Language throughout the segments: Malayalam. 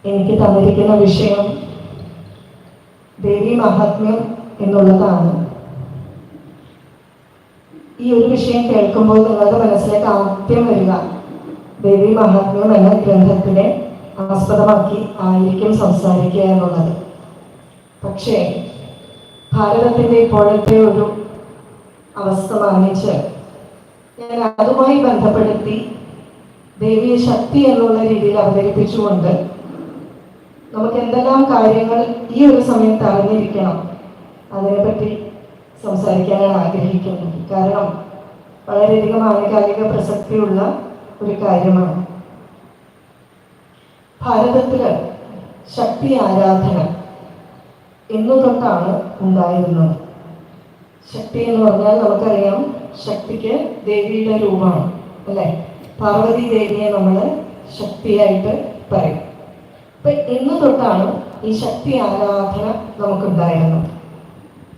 എനിക്ക് തന്നിരിക്കുന്ന വിഷയം ദേവി മഹാത്മ്യം എന്നുള്ളതാണ്. ഈ ഒരു വിഷയം കേൾക്കുമ്പോൾ നിങ്ങളുടെ മനസ്സിലേക്ക് ആദ്യം വരിക ദേവി മഹാത്മ്യം എന്ന ഗ്രന്ഥത്തിനെ ആസ്പദമാക്കി ആയിരിക്കും സംസാരിക്കുക എന്നുള്ളത്. പക്ഷേ ഭാരതത്തിൻ്റെ ഇപ്പോഴത്തെ ഒരു അവസ്ഥ മാനിച്ച് ഞാൻ അതുമായി ബന്ധപ്പെടുത്തി ദേവിയെ ശക്തി എന്നുള്ള രീതിയിൽ അവതരിപ്പിച്ചുകൊണ്ട് നമുക്ക് എന്തെല്ലാം കാര്യങ്ങൾ ഈ ഒരു സമയത്ത് അറിഞ്ഞിരിക്കണം അതിനെപ്പറ്റി സംസാരിക്കാനാണ് ആഗ്രഹിക്കുന്നത്. കാരണം വളരെയധികം ആനുകാലിക പ്രസക്തിയുള്ള ഒരു കാര്യമാണ്. ഭാരതത്തിൽ ശക്തി ആരാധന എന്നു തൊട്ടാണ് ഉണ്ടായിരുന്നത്. ശക്തി എന്ന് പറഞ്ഞാൽ നമുക്കറിയാം, ശക്തിക്ക് ദേവിയുടെ രൂപമാണ് അല്ലെ. പാർവതി ദേവിയെ നമ്മൾ ശക്തിയായിട്ട് പറയും. അപ്പൊ എന്നു തൊട്ടാണ് ഈ ശക്തി ആരാധന നമുക്കുണ്ടായിരുന്നത്.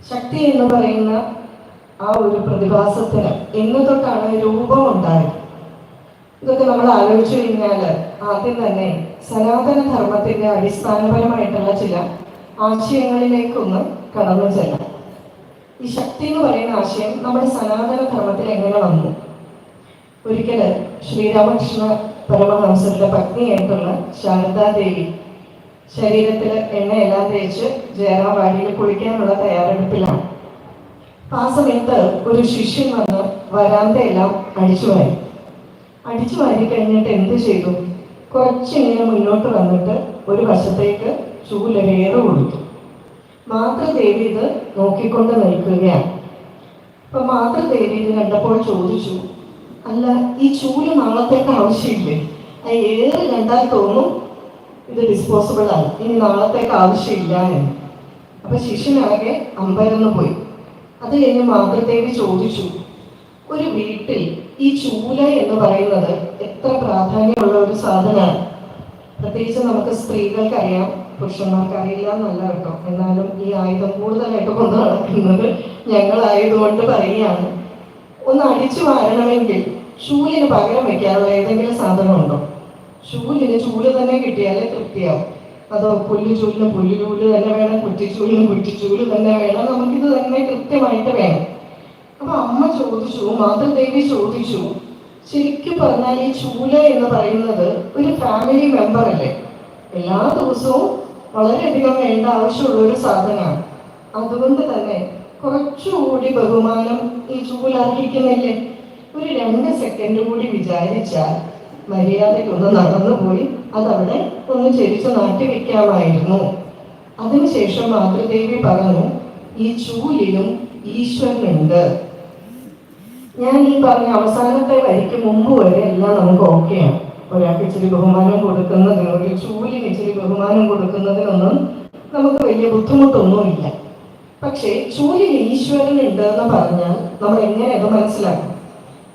ശക്തി എന്ന് പറയുന്ന ആ ഒരു പ്രതിഭാസത്തിന് എന്നു തൊട്ടാണ് രൂപം ഉണ്ടായത്. ഇതൊക്കെ നമ്മൾ ആലോചിച്ചു കഴിഞ്ഞാൽ ആദ്യം തന്നെ സനാതന ധർമ്മത്തിന്റെ അടിസ്ഥാനപരമായിട്ടുള്ള ചില ആശയങ്ങളിലേക്കൊന്ന് കടന്നു ചെല്ലാം. ഈ ശക്തി എന്ന് പറയുന്ന ആശയം നമ്മുടെ സനാതന ധർമ്മത്തിൽ എങ്ങനെ വന്നു? ഒരിക്കല് ശ്രീരാമകൃഷ്ണ പരമഹംസരുടെ പത്നിയായിട്ടുള്ള ശാരദാദേവി ശരീരത്തിൽ എണ്ണയെല്ലാം തേച്ച് ജയറാവാടിയിൽ കുളിക്കാനുള്ള തയ്യാറെടുപ്പിലാണ്. ആ സമയത്ത് ഒരു ശിഷ്യൻ വന്ന് വരാന്തയെല്ലാം അടിച്ചു വാരി കഴിഞ്ഞിട്ട് എന്ത് ചെയ്തു? കുറച്ചിങ്ങനെ മുന്നോട്ട് വന്നിട്ട് ഒരു വശത്തേക്ക് ചൂലൊരേറ് കൊടുത്തു. മാതൃദേവി ഇത് നോക്കിക്കൊണ്ട് നിൽക്കുകയാണ്. അപ്പൊ മാതൃദേവി ഇത് കണ്ടപ്പോൾ ചോദിച്ചു, അല്ല, ഈ ചൂല് നാളത്തേക്ക് ആവശ്യമില്ലേ? ആ ഏറ് കണ്ടാൽ തോന്നും ഇത് ഡിസ്പോസിബിൾ ആണ്, ഇനി നാളത്തേക്ക് ആവശ്യമില്ല എന്ന്. അപ്പൊ ശിഷ്യനാകെ അമ്പരന്ന് പോയി. അത് കഴിഞ്ഞ് മാതൃദേവി ചോദിച്ചു, ഒരു വീട്ടിൽ ഈ ചൂല എന്ന് പറയുന്നത് എത്ര പ്രാധാന്യമുള്ള ഒരു സാധനമാണ്? പ്രത്യേകിച്ച് നമുക്ക് സ്ത്രീകൾക്ക് അറിയാം, പുരുഷന്മാർക്ക് അറിയില്ല എന്നല്ല കേട്ടോ. എന്നാലും ഈ ആയുധം കൂടുതലായിട്ട് കൊണ്ട് നടക്കുന്നത് ഞങ്ങളായതുകൊണ്ട് പറയുകയാണ്. ഒന്ന് അടിച്ചു വാരണമെങ്കിൽ ചൂലിന് പകരം വെക്കാനുള്ള ഏതെങ്കിലും സാധനം ഉണ്ടോ? ചൂലിന് ചൂല് തന്നെ കിട്ടിയാലേ തൃപ്തിയാവും. അതോ പുല്ലുചൂലിന് പുല്ലുചൂല് തന്നെ വേണം, കുറ്റിച്ചൂലിന് കുറ്റിച്ചൂല് തന്നെ വേണം, നമുക്കിത് തന്നെ കൃത്യമായിട്ട് വേണം. അപ്പൊ അമ്മ ചോദിച്ചു, മാതൃദേവി ചോദിച്ചു, ശരിക്കും പറഞ്ഞാൽ ഈ ചൂല എന്ന് പറയുന്നത് ഒരു ഫാമിലി മെമ്പർ അല്ലേ? എല്ലാ ദിവസവും വളരെയധികം വേണ്ട ആവശ്യമുള്ള ഒരു സാധനമാണ്. അതുകൊണ്ട് തന്നെ കുറച്ചുകൂടി ബഹുമാനം ഈ ചൂല അർഹിക്കുന്നില്ലേ? ഒരു 2 സെക്കൻഡ് കൂടി വിചാരിച്ചാൽ മര്യാദയ്ക്കൊന്ന് നടന്നുപോയി അതവിടെ ഒന്ന് ചെരിച്ച് നാട്ടി വെക്കാമായിരുന്നു. അതിനുശേഷം മാതൃദേവി പറഞ്ഞു, ഈ ചൂലിലും ഈശ്വരനുണ്ട്. ഞാൻ ഈ പറഞ്ഞ അവസാനത്തെ വരിക്ക് മുമ്പ് വരെ എല്ലാം നമുക്ക് ഓക്കെയാണ്. ഒരാൾക്ക് ഇച്ചിരി ബഹുമാനം കൊടുക്കുന്നതിന്, ഒരു ചൂലിന് ഇച്ചിരി ബഹുമാനം കൊടുക്കുന്നതിനൊന്നും നമുക്ക് വലിയ ബുദ്ധിമുട്ടൊന്നുമില്ല. പക്ഷേ ചൂലിൽ ഈശ്വരനുണ്ട് എന്ന് പറഞ്ഞാൽ നമ്മൾ എങ്ങനെ അത് മനസ്സിലാക്കും?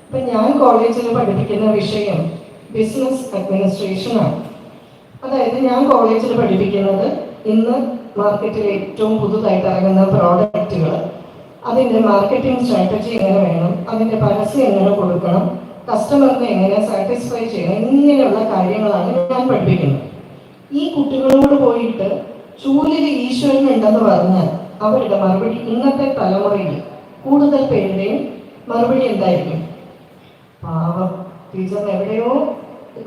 ഇപ്പൊ ഞാൻ കോളേജിൽ പഠിപ്പിക്കുന്ന വിഷയം ബിസിനസ് അഡ്മിനിസ്ട്രേഷൻ ആണ്. അതായത് ഞാൻ കോളേജിൽ പഠിപ്പിക്കുന്നത് ഇന്ന് മാർക്കറ്റിൽ ഏറ്റവും പുതുതായിട്ട് ഇറങ്ങുന്ന പ്രോഡക്റ്റുകൾ, അതിൻ്റെ മാർക്കറ്റിംഗ് സ്ട്രാറ്റജി എങ്ങനെ വേണം, അതിൻ്റെ പരസ്യം എങ്ങനെ കൊടുക്കണം, കസ്റ്റമറിനെ എങ്ങനെ സാറ്റിസ്ഫൈ ചെയ്യണം, ഇങ്ങനെയുള്ള കാര്യങ്ങളാണ് ഞാൻ പഠിപ്പിക്കുന്നത്. ഈ കുട്ടികളോട് പോയിട്ട് ചൂലിൽ ഈശ്വരൻ ഉണ്ടെന്ന് പറഞ്ഞാൽ അവരുടെ മറുപടി, ഇന്നത്തെ തലമുറയിൽ കൂടുതൽ പേരുടെയും മറുപടി എന്തായിരിക്കും? പാവം, ടീച്ചറിന് എവിടെയോ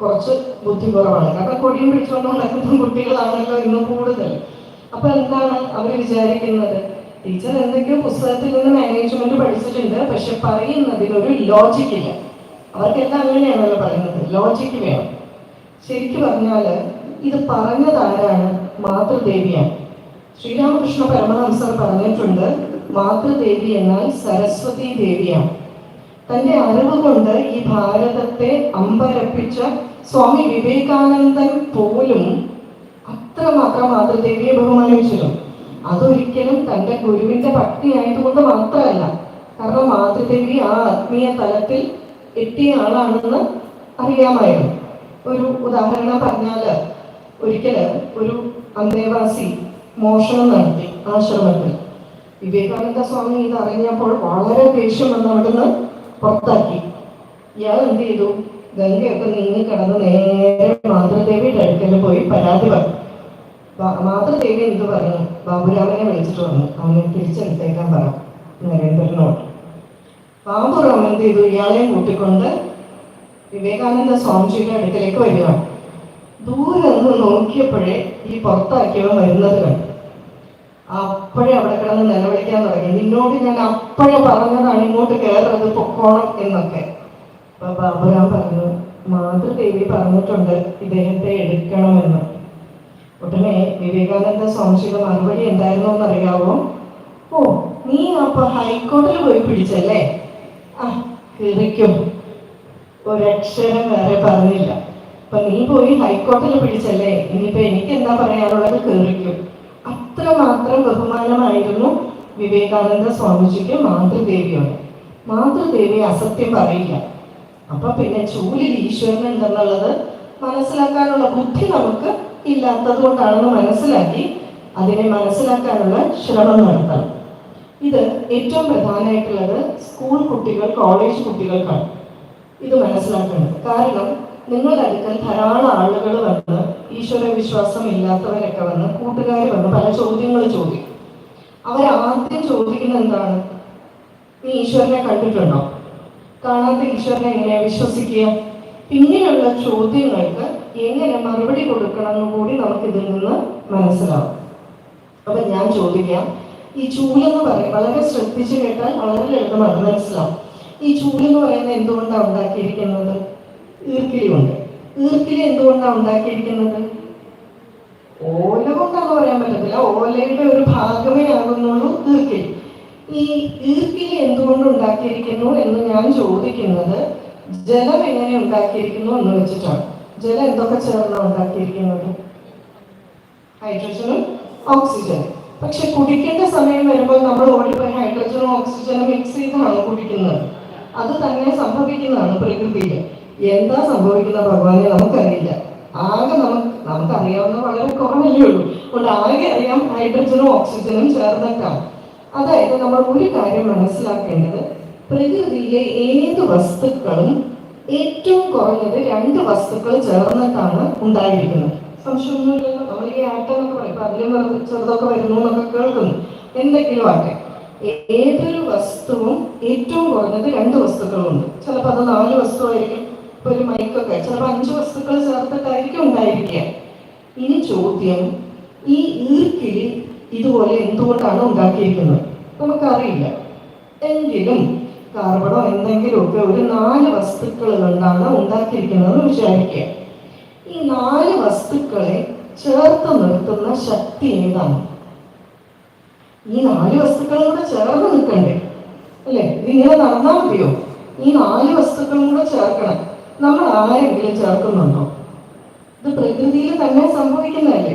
കുറച്ച് ബുദ്ധി കുറവാണ്. കാരണം കൊടിയും പിടിച്ചുകൊണ്ട് നടക്കുന്ന കുട്ടികളാണല്ലോ ഇന്നും കൂടുതൽ. അപ്പൊ എന്താണ് അവർ വിചാരിക്കുന്നത്? ടീച്ചർ എന്തൊക്കെയോ പുസ്തകത്തിൽ നിന്ന് മാനേജ്മെന്റ് പഠിച്ചിട്ടുണ്ട്, പക്ഷെ പറയുന്നതിനൊരു ലോജിക് ഇല്ല. അവർക്കെല്ലാം അങ്ങനെയാണല്ലോ പറയുന്നത്, ലോജിക്ക് വേണം. ശരിക്കും പറഞ്ഞാൽ ഇത് പറഞ്ഞത് ആരാണ്? മാതൃദേവിയാണ്. ശ്രീരാമകൃഷ്ണ പരമഹംസർ പറഞ്ഞിട്ടുണ്ട്, മാതൃദേവി എന്നാൽ സരസ്വതി ദേവിയാണ്. തന്റെ അറിവ് കൊണ്ട് ഈ ഭാരതത്തെ അമ്പരപ്പിച്ച സ്വാമി വിവേകാനന്ദൻ പോലും അത്രമാത്രം മാതൃദേവിയെ ബഹുമാനിച്ചിരുന്നു. അതൊരിക്കലും തന്റെ ഗുരുവിന്റെ ഭക്തി ആയതുകൊണ്ട് മാത്രമല്ല, കാരണം മാതൃദേവി ആ ആത്മീയ തലത്തിൽ എത്തിയ ആളാണെന്ന് അറിയാമായിരുന്നു. ഒരു ഉദാഹരണം പറഞ്ഞാൽ, ഒരിക്കല് ഒരു അന്തേവാസി മോഷണം നടത്തി ആശ്രമത്തിൽ. വിവേകാനന്ദ സ്വാമി ഇത് അറിഞ്ഞപ്പോൾ വളരെ ദേഷ്യം വന്ന് അവിടുന്ന് പുറത്താക്കി. ഇയാൾ എന്ത് ചെയ്തു? ഗംഗയൊക്കെ നീങ്ങി കിടന്ന് നേരെ മാതൃദേവിയുടെ അടുക്കൽ പോയി പരാതി പറഞ്ഞു. മാതൃദേവി എന്ത് പറഞ്ഞു? ബാബുരാമനെ വിളിച്ചിട്ട് പറഞ്ഞു, അവനെ തിരിച്ചെടുത്തേക്കാൻ പറ നരേന്ദ്രനോട്. ബാബുരാമൻ എന്ത് ചെയ്തു? ഇയാളെയും കൂട്ടിക്കൊണ്ട് വിവേകാനന്ദ സ്വാമിജിയുടെ അടുക്കലേക്ക് വരികയാണ്. ദൂരെ ഒന്ന് നോക്കിയപ്പോഴേ ഈ പുറത്താക്കിയവൻ വരുന്നത് കണ്ടു. അപ്പോഴേ അവിടെ കിടന്ന് നിലവിളിക്കാൻ തുടങ്ങി, നിന്നോട് ഞാൻ അപ്പോഴേ പറഞ്ഞതാണ് ഇങ്ങോട്ട് കയറരുത്, പൊക്കോണം എന്നൊക്കെ. അപ്പൊ ബാബുരാം പറഞ്ഞു, മാതൃദേവി പറഞ്ഞിട്ടുണ്ട് ഇദ്ദേഹത്തെ എടുക്കണമെന്ന്. ഉടനെ വിവേകാനന്ദ സ്വാമിജിയുടെ മറുപടി എന്തായിരുന്നു എന്നറിയാവോ? ഓ, നീ അപ്പൊ ഹൈക്കോടതിയിൽ പോയി പിടിച്ചല്ലേ? ആ, കിറിക്കും. ഒരക്ഷരം വേറെ പറഞ്ഞില്ല. അപ്പൊ നീ പോയി ഹൈക്കോടതിയിൽ പിടിച്ചല്ലേ, ഇനിയിപ്പോ എനിക്ക് എന്താ പറയാനുള്ളത്? കേറിക്കും. അത്രമാത്രം ബഹുമാനമായിരുന്നു വിവേകാനന്ദ സ്വാമിജിക്ക് മാതൃദേവിയോട്. മാതൃദേവി അസത്യം പറയില്ല. അപ്പൊ പിന്നെ ചൂലിൽ ഈശ്വരൻ ഉണ്ടെന്നുള്ളത് മനസ്സിലാക്കാനുള്ള ബുദ്ധി നമുക്ക് ഇല്ലാത്തത് കൊണ്ടാണെന്ന് മനസ്സിലാക്കി അതിനെ മനസ്സിലാക്കാനുള്ള ശ്രമം നടത്തണം. ഇത് ഏറ്റവും പ്രധാനമായിട്ടുള്ളത് സ്കൂൾ കുട്ടികൾ, കോളേജ് കുട്ടികൾക്കാണ് ഇത് മനസ്സിലാക്കേണ്ടത്. കാരണം നിങ്ങളുടെ അടുക്കൽ ധാരാളം ആളുകൾ വന്ന്, ഈശ്വര വിശ്വാസം ഇല്ലാത്തവരൊക്കെ വന്ന്, കൂട്ടുകാർ വന്ന് പല ചോദ്യങ്ങൾ ചോദിക്കും. അവരാദ്യം ചോദിക്കുന്നത് എന്താണ്? നീ ഈശ്വരനെ കണ്ടിട്ടുണ്ടോ? കാണാത്ത ഈശ്വരനെ എങ്ങനെ വിശ്വസിക്കുക? ഇങ്ങനെയുള്ള ചോദ്യങ്ങൾക്ക് എങ്ങനെ മറുപടി കൊടുക്കണമെന്ന് കൂടി നമുക്കിതിൽ നിന്ന് മനസ്സിലാവും. അപ്പൊ ഞാൻ ചോദിക്കാം, ഈ ചൂലെന്ന് പറയും, വളരെ ശ്രദ്ധിച്ചു കേട്ടാൽ വളരെ ലളിതമാണ്, മനസ്സിലാവും. ഈ ചൂലെന്ന് പറയുന്നത് എന്തുകൊണ്ടാണ് ഉണ്ടാക്കിയിരിക്കുന്നത്? ഈർക്കിലി കൊണ്ട്. ഈർക്കിലി എന്തുകൊണ്ടാണ് ഉണ്ടാക്കിയിരിക്കുന്നത്? ഓല കൊണ്ടാണെന്ന് പറയാൻ പറ്റത്തില്ല, ഓലയുടെ ഒരു ഭാഗമേ ആകുന്നുള്ളൂ ഈർക്കിലി. ഈ ഈർക്കിലി എന്തുകൊണ്ട് ഉണ്ടാക്കിയിരിക്കുന്നു എന്ന് ഞാൻ ചോദിക്കുന്നത് ജലം എങ്ങനെ ഉണ്ടാക്കിയിരിക്കുന്നു എന്ന് വെച്ചിട്ടാണ്. ജലം എന്തൊക്കെ ചേർന്നാണ് ഉണ്ടാക്കിയിരിക്കുന്നത്? ഹൈഡ്രജനും ഓക്സിജനും. പക്ഷെ കുടിക്കേണ്ട സമയം വരുമ്പോൾ നമ്മൾ ഓടിപ്പോയി ഹൈഡ്രജനും ഓക്സിജനും മിക്സ് ചെയ്താണ് കുടിക്കുന്നത്. അത് തന്നെ സംഭവിക്കുന്നതാണ് പ്രകൃതിയിൽ. എന്താ സംഭവിക്കുന്ന ഭഗവാനെ നമുക്കറിയില്ല. ആകെ നമുക്കറിയാവുന്ന വളരെ കുറവല്ലേ ഉള്ളൂ. അതുകൊണ്ട് ആകെ അറിയാം ഹൈഡ്രജനും ഓക്സിജനും ചേർന്നിട്ടാണ്. അതായത് നമ്മൾ ഒരു കാര്യം മനസ്സിലാക്കേണ്ടത്, പ്രകൃതിയിലെ ഏത് വസ്തുക്കളും ഏറ്റവും കുറഞ്ഞത് 2 വസ്തുക്കൾ ചേർന്നിട്ടാണ് ഉണ്ടായിരിക്കുന്നത്. സംശയമൊന്നുമില്ലല്ലോ. നമ്മൾ ഈ ആറ്റം എന്നൊക്കെ പറയും, ഇപ്പൊ അതിലും ചെറുതൊക്കെ വരുന്നു എന്നൊക്കെ കേൾക്കുന്നു. എന്തെങ്കിലും ആട്ടെ, ഏതൊരു വസ്തുവും ഏറ്റവും കുറഞ്ഞത് 2 വസ്തുക്കളുണ്ട്. ചിലപ്പോൾ അത് 4 വസ്തുവായിരിക്കും. ഇപ്പൊ ഒരു മൈക്കൊക്കെ ചിലപ്പോൾ 5 വസ്തുക്കൾ ചേർത്തിട്ടായിരിക്കും ഉണ്ടായിരിക്കുക. ഇനി ചോദ്യം, ഈ ഈർക്കിലി ഇതുപോലെ എന്തുകൊണ്ടാണ് ഉണ്ടാക്കിയിരിക്കുന്നത്? നമുക്കറിയില്ല. എങ്കിലും കാർബണോ എന്തെങ്കിലുമൊക്കെ ഒരു 4 വസ്തുക്കൾ കൊണ്ടാണ് ഉണ്ടാക്കിയിരിക്കുന്നത് വിചാരിക്കുക. ഈ 4 വസ്തുക്കളെ ചേർത്ത് നിർത്തുന്ന ശക്തി ഏതാണ്? ഈ 4 വസ്തുക്കളും കൂടെ ചേർന്ന് നിൽക്കണ്ടേ അല്ലേ? ഇതിങ്ങനെ നടന്നാൽ മതിയോ? ഈ 4 വസ്തുക്കളും കൂടെ ചേർക്കണം. നമ്മൾ ആരെങ്കിലും ചേർക്കുന്നുണ്ടോ? ഇത് പ്രകൃതിയിൽ തന്നെ സംഭവിക്കുന്നതല്ലേ.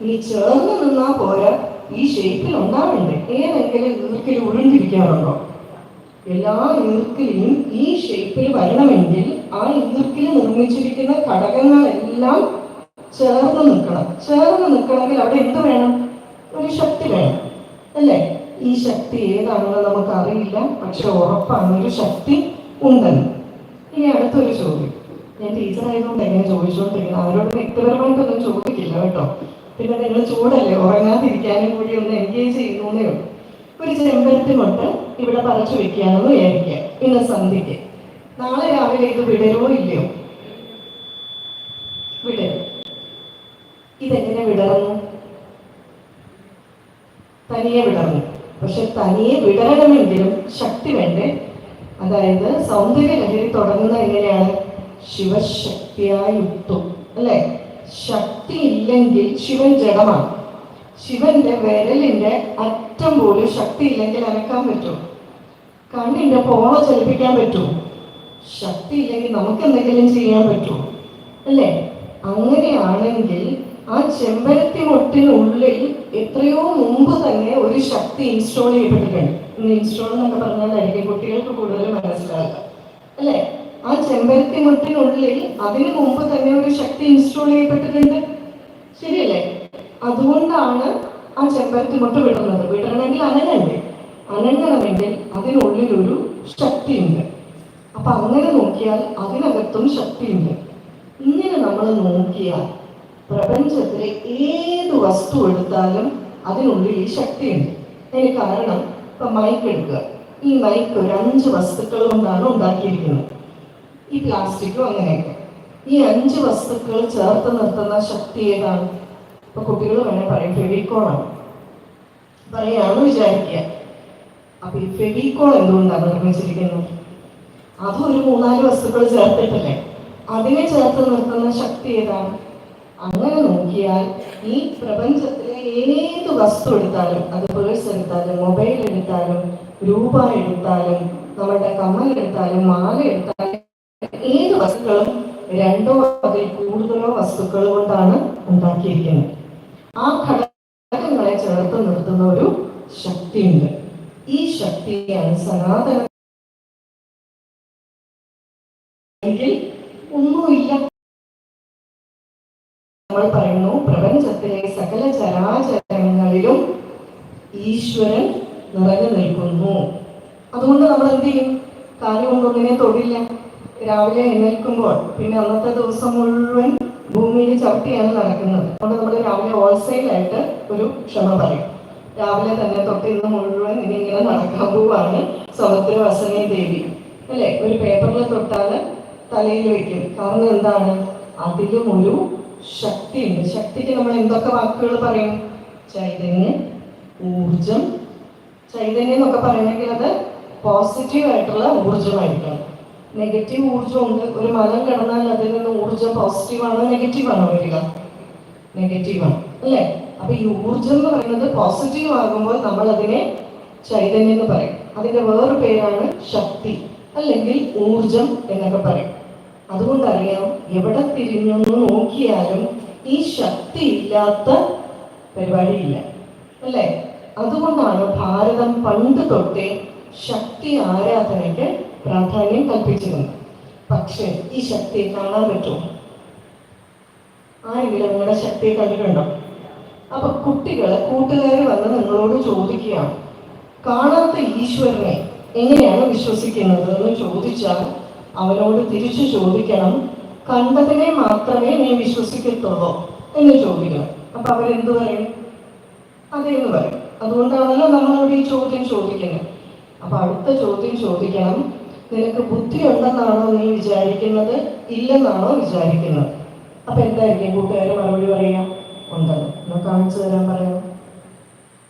ഈ ചേർന്ന് നിന്നാൽ പോരാ, ഈ ഷേപ്പിൽ ഉണ്ടാവണ്ടേ? ഏതെങ്കിലും ഈർക്കിൽ ഉരുണ്ടിരിക്കാറുണ്ടോ? എല്ലാ ഈർക്കിലും ഈ ഷേപ്പിൽ വരണമെങ്കിൽ ആ ഈർക്കിൽ നിർമ്മിച്ചിരിക്കുന്ന ഘടകങ്ങളെല്ലാം ചേർന്ന് നിൽക്കണം. ചേർന്ന് നിൽക്കണമെങ്കിൽ അവിടെ എന്ത് വേണം? ഒരു ശക്തി വേണം അല്ലേ? ഈ ശക്തി ഏതാണെന്ന് നമുക്ക് അറിയില്ല, പക്ഷെ ഉറപ്പാണ് ഒരു ശക്തി ഉണ്ടെന്ന്. ഇനി അടുത്തൊരു ചോദ്യം. ഞാൻ ടീച്ചറായതുകൊണ്ട് എങ്ങനെ ചോദിച്ചുകൊണ്ടിരിക്കുന്നത്, അവരോട് വ്യക്തിപരമായിട്ടൊന്നും ചോദിക്കില്ല കേട്ടോ. പിന്നെ നിങ്ങൾ ചൂടല്ലേ, ഉറങ്ങാതിരിക്കാനും കൂടി ഒന്ന് എൻഗേജ് ചെയ്യുന്നേ ഉള്ളൂ. ഒരു ചെമ്പരത്തി കൊണ്ട് ഇവിടെ പറിച്ചു വെക്കുകയാണെന്ന് വിചാരിക്കുക, ഇന്ന് സന്ധ്യയ്ക്ക്. നാളെ രാവിലെ ഇത് വിടരുമോ ഇല്ലയോ? വിടരും. ഇതെങ്ങനെ വിടർന്നു? തനിയെ വിടർന്നു. പക്ഷെ തനിയെ വിടരണമെങ്കിലും ശക്തി വേണ്ടേ? അതായത് സൗന്ദര്യ ലഹരി തുടങ്ങുന്നത് എങ്ങനെയാണ്? ശിവശക്തിയായി യുക്തം അല്ലെ? ശക്തി ഇല്ലെങ്കിൽ ശിവൻ ജഡമാണ്. ശിവന്റെ വിരലിന്റെ അറ്റം പോലും ശക്തി ഇല്ലെങ്കിൽ അനക്കാൻ പറ്റുമോ? കണ്ണിന്റെ പോള ചലിപ്പിക്കാൻ പറ്റുമോ? ശക്തി ഇല്ലെങ്കിൽ നമുക്ക് എന്തെങ്കിലും ചെയ്യാൻ പറ്റുമോ? അല്ലേ? അങ്ങനെയാണെങ്കിൽ ആ ചെമ്പരത്തി മൊട്ടിനുള്ളിൽ എത്രയോ മുമ്പ് തന്നെ ഒരു ശക്തി ഇൻസ്റ്റോൾ ചെയ്യപ്പെട്ടിട്ടുണ്ട്. ഇൻസ്റ്റോൾ എന്നൊക്കെ പറഞ്ഞാലായിരിക്കും കുട്ടികൾക്ക് കൂടുതൽ മനസ്സിലാക്കുക അല്ലേ? ആ ചെമ്പരത്തി മൊട്ടിനുള്ളിൽ അതിനു മുമ്പ് തന്നെ ഒരു ശക്തി ഇൻസ്റ്റോൾ ചെയ്യപ്പെട്ടിട്ടുണ്ട്. ശരിയല്ലേ? അതുകൊണ്ടാണ് ആ ചെമ്പരത്തി മൊട്ട് വിടുന്നത്. വിടണമെങ്കിൽ അനങ്ങണ്ടേ? അനങ്ങണമെങ്കിൽ അതിനുള്ളിൽ ഒരു ശക്തിയുണ്ട്. അപ്പൊ അപ്പൊ അങ്ങനെ നോക്കിയാൽ അതിനകത്തും ശക്തിയുണ്ട്. ഇങ്ങനെ നമ്മൾ നോക്കിയാൽ പ്രപഞ്ചത്തിലെ ഏത് വസ്തു എടുത്താലും അതിനുള്ളിൽ ഈ ശക്തിയുണ്ട്. അതിന് കാരണം ഇപ്പൊ മൈക്ക് എടുക്കുക. ഈ മൈക്ക് ഒരു 5 വസ്തുക്കൾ കൊണ്ടാണ് ഉണ്ടാക്കിയിരിക്കുന്നത്. ഈ പ്ലാസ്റ്റിക്കും അങ്ങനെയൊക്കെ. ഈ 5 വസ്തുക്കൾ ചേർത്ത് നിർത്തുന്ന ശക്തി ഏതാണ്? ഇപ്പൊ കുട്ടികൾ വേണേൽ പറയും ഫെവിക്കോളാണ് പറയാന്ന് വിചാരിക്കുക. അപ്പൊ ഈ ഫെവിക്കോൾ എന്തുകൊണ്ടാണ് നിർമ്മിച്ചിരിക്കുന്നത്? അതും ഒരു 3-4 വസ്തുക്കൾ ചേർത്തിട്ടല്ലേ. അതിനെ ചേർത്ത് നിർത്തുന്ന ശക്തി ഏതാണ്? അങ്ങനെ നോക്കിയാൽ ഈ പ്രപഞ്ചത്തിലെ ഏത് വസ്തു എടുത്താലും, അത് പേഴ്സ് എടുത്താലും, മൊബൈൽ എടുത്താലും, രൂപ എടുത്താലും, നമ്മുടെ കമ്മൽ എടുത്താലും, മാല എടുത്താലും, ഏത് വസ്തുക്കളും 2 അതിൽ കൂടുതലോ വസ്തുക്കൾ കൊണ്ടാണ് ഉണ്ടാക്കിയിരിക്കുന്നത്. ആ ഘടകങ്ങളെ ചേർത്ത് നിർത്തുന്ന ഒരു ശക്തിയുണ്ട്. ഈ ശക്തിയാണ് സനാതന. ഒന്നുമില്ല. നമ്മൾ പറയുന്നു പ്രപഞ്ചത്തിലെ സകല ചരാചരങ്ങളിലും ഈശ്വരൻ നിറഞ്ഞു നിൽക്കുന്നു. അതുകൊണ്ട് നമ്മൾ എന്ത് ചെയ്യും? കാര്യം കൊണ്ടൊന്നിനെ തൊടില്ല. രാവിലെ എഴുന്നേൽക്കുമ്പോൾ പിന്നെ അന്നത്തെ ദിവസം മുഴുവൻ ഭൂമിയിൽ ചവിട്ടിയാണ് നടക്കുന്നത്. അതുകൊണ്ട് നമ്മൾ രാവിലെ ഹോൾസെയിലായിട്ട് ഒരു ക്ഷമ പറയും. രാവിലെ തന്നെ തൊട്ട് ഇന്ന് മുഴുവൻ ഇനി ഇങ്ങനെ നടക്കാൻ പോവാണ് സമുദ്രവസനെ ദേവി അല്ലെ. ഒരു പേപ്പറിൽ തൊട്ടാൽ തലയിൽ വെക്കും. കാരണം എന്താണ്? അതിലും ഒരു ശക്തിയുണ്ട്. ശക്തിക്ക് നമ്മൾ എന്തൊക്കെ വാക്കുകൾ പറയും? ചൈതന്യം, ഊർജം. ചൈതന്യം എന്നൊക്കെ പറയണമെങ്കിൽ അത് പോസിറ്റീവായിട്ടുള്ള ഊർജമായിരിക്കണം. നെഗറ്റീവ് ഊർജം ഉണ്ട്. ഒരു മലം കിടന്നാൽ അതിൽ നിന്ന് ഊർജം പോസിറ്റീവാണോ നെഗറ്റീവാണോ വരിക? നെഗറ്റീവാണ് അല്ലേ. അപ്പൊ ഈ ഊർജം എന്ന് പറയുന്നത് പോസിറ്റീവ് ആകുമ്പോൾ നമ്മൾ അതിനെ ചൈതന്യം എന്ന് പറയും. അതിന്റെ വേറൊരു പേരാണ് ശക്തി അല്ലെങ്കിൽ ഊർജം എന്നൊക്കെ പറയും. അതുകൊണ്ടറിയാം എവിടെ തിരിഞ്ഞൊന്ന് നോക്കിയാലും ഈ ശക്തി ഇല്ലാത്ത പരിപാടിയില്ല അല്ലേ. അതുകൊണ്ടാണ് ഭാരതം പണ്ട് തൊട്ടേ ശക്തി ആരാധനയ്ക്ക് പ്രാധാന്യം കൽപ്പിച്ചിരുന്നത്. പക്ഷേ ഈ ശക്തിയെ കാണാൻ പറ്റുമോ? ആരെങ്കിലും നിങ്ങളുടെ ശക്തിയെ കണ്ടിട്ടുണ്ടോ? അപ്പൊ കുട്ടികള് കൂട്ടുകാർ വന്ന് നിങ്ങളോട് ചോദിക്കുകയാണ്, കാണാത്ത ഈശ്വരനെ എങ്ങനെയാണ് വിശ്വസിക്കുന്നത് എന്ന് ചോദിച്ചാൽ അവനോട് തിരിച്ചു ചോദിക്കണം, കണ്ടതിനെ മാത്രമേ നീ വിശ്വസിക്കത്തുള്ളൂ എന്ന് ചോദിക്കണം. അപ്പൊ അവരെന്ത് പറയും? അതേന്ന് പറയും. അതുകൊണ്ടാണല്ലോ നമ്മളോട് ഈ ചോദ്യം ചോദിക്കുന്നത്. അപ്പൊ അടുത്ത ചോദ്യം ചോദിക്കണം, നിനക്ക് ബുദ്ധി ഉണ്ടെന്നാണോ നീ വിചാരിക്കുന്നത്, ഇല്ലെന്നാണോ വിചാരിക്കുന്നത്? അപ്പൊ എന്തായിരിക്കും കൂട്ടുകാർ മറുപടി പറയാ? ഉണ്ടെന്ന്. ഒന്ന് കാണിച്ചു തരാൻ പറയാം.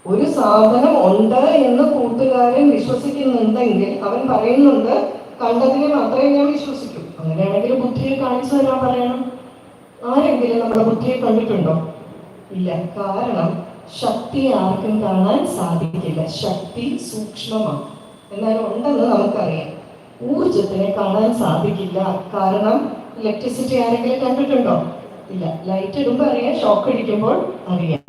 ഒരു സാധനം ഉണ്ട് എന്ന് കൂട്ടുകാരൻ വിശ്വസിക്കുന്നുണ്ടെങ്കിൽ അവൻ പറയുന്നുണ്ട് കണ്ടതിനെ മാത്രമേ ഞാൻ വിശ്വസിക്കൂ. അങ്ങനെയാണെങ്കിൽ ബുദ്ധിയെ കാണിച്ചു തരാൻ പറയണം. ആരെങ്കിലും നമ്മുടെ ബുദ്ധിയെ കണ്ടിട്ടുണ്ടോ? ഇല്ല. കാരണം ശക്തി ആർക്കും കാണാൻ സാധിക്കില്ല. ശക്തി സൂക്ഷ്മമാണ്, എന്നാലും ഉണ്ടെന്ന് നമുക്കറിയാം. ഊർജത്തിനെ കാണാൻ സാധിക്കില്ല. കാരണം ഇലക്ട്രിസിറ്റി ആരെങ്കിലും കണ്ടിട്ടുണ്ടോ? ഇല്ല. ലൈറ്റ് ഇടുമ്പോൾ അറിയാം, ഷോക്ക് അടിക്കുമ്പോൾ അറിയാം.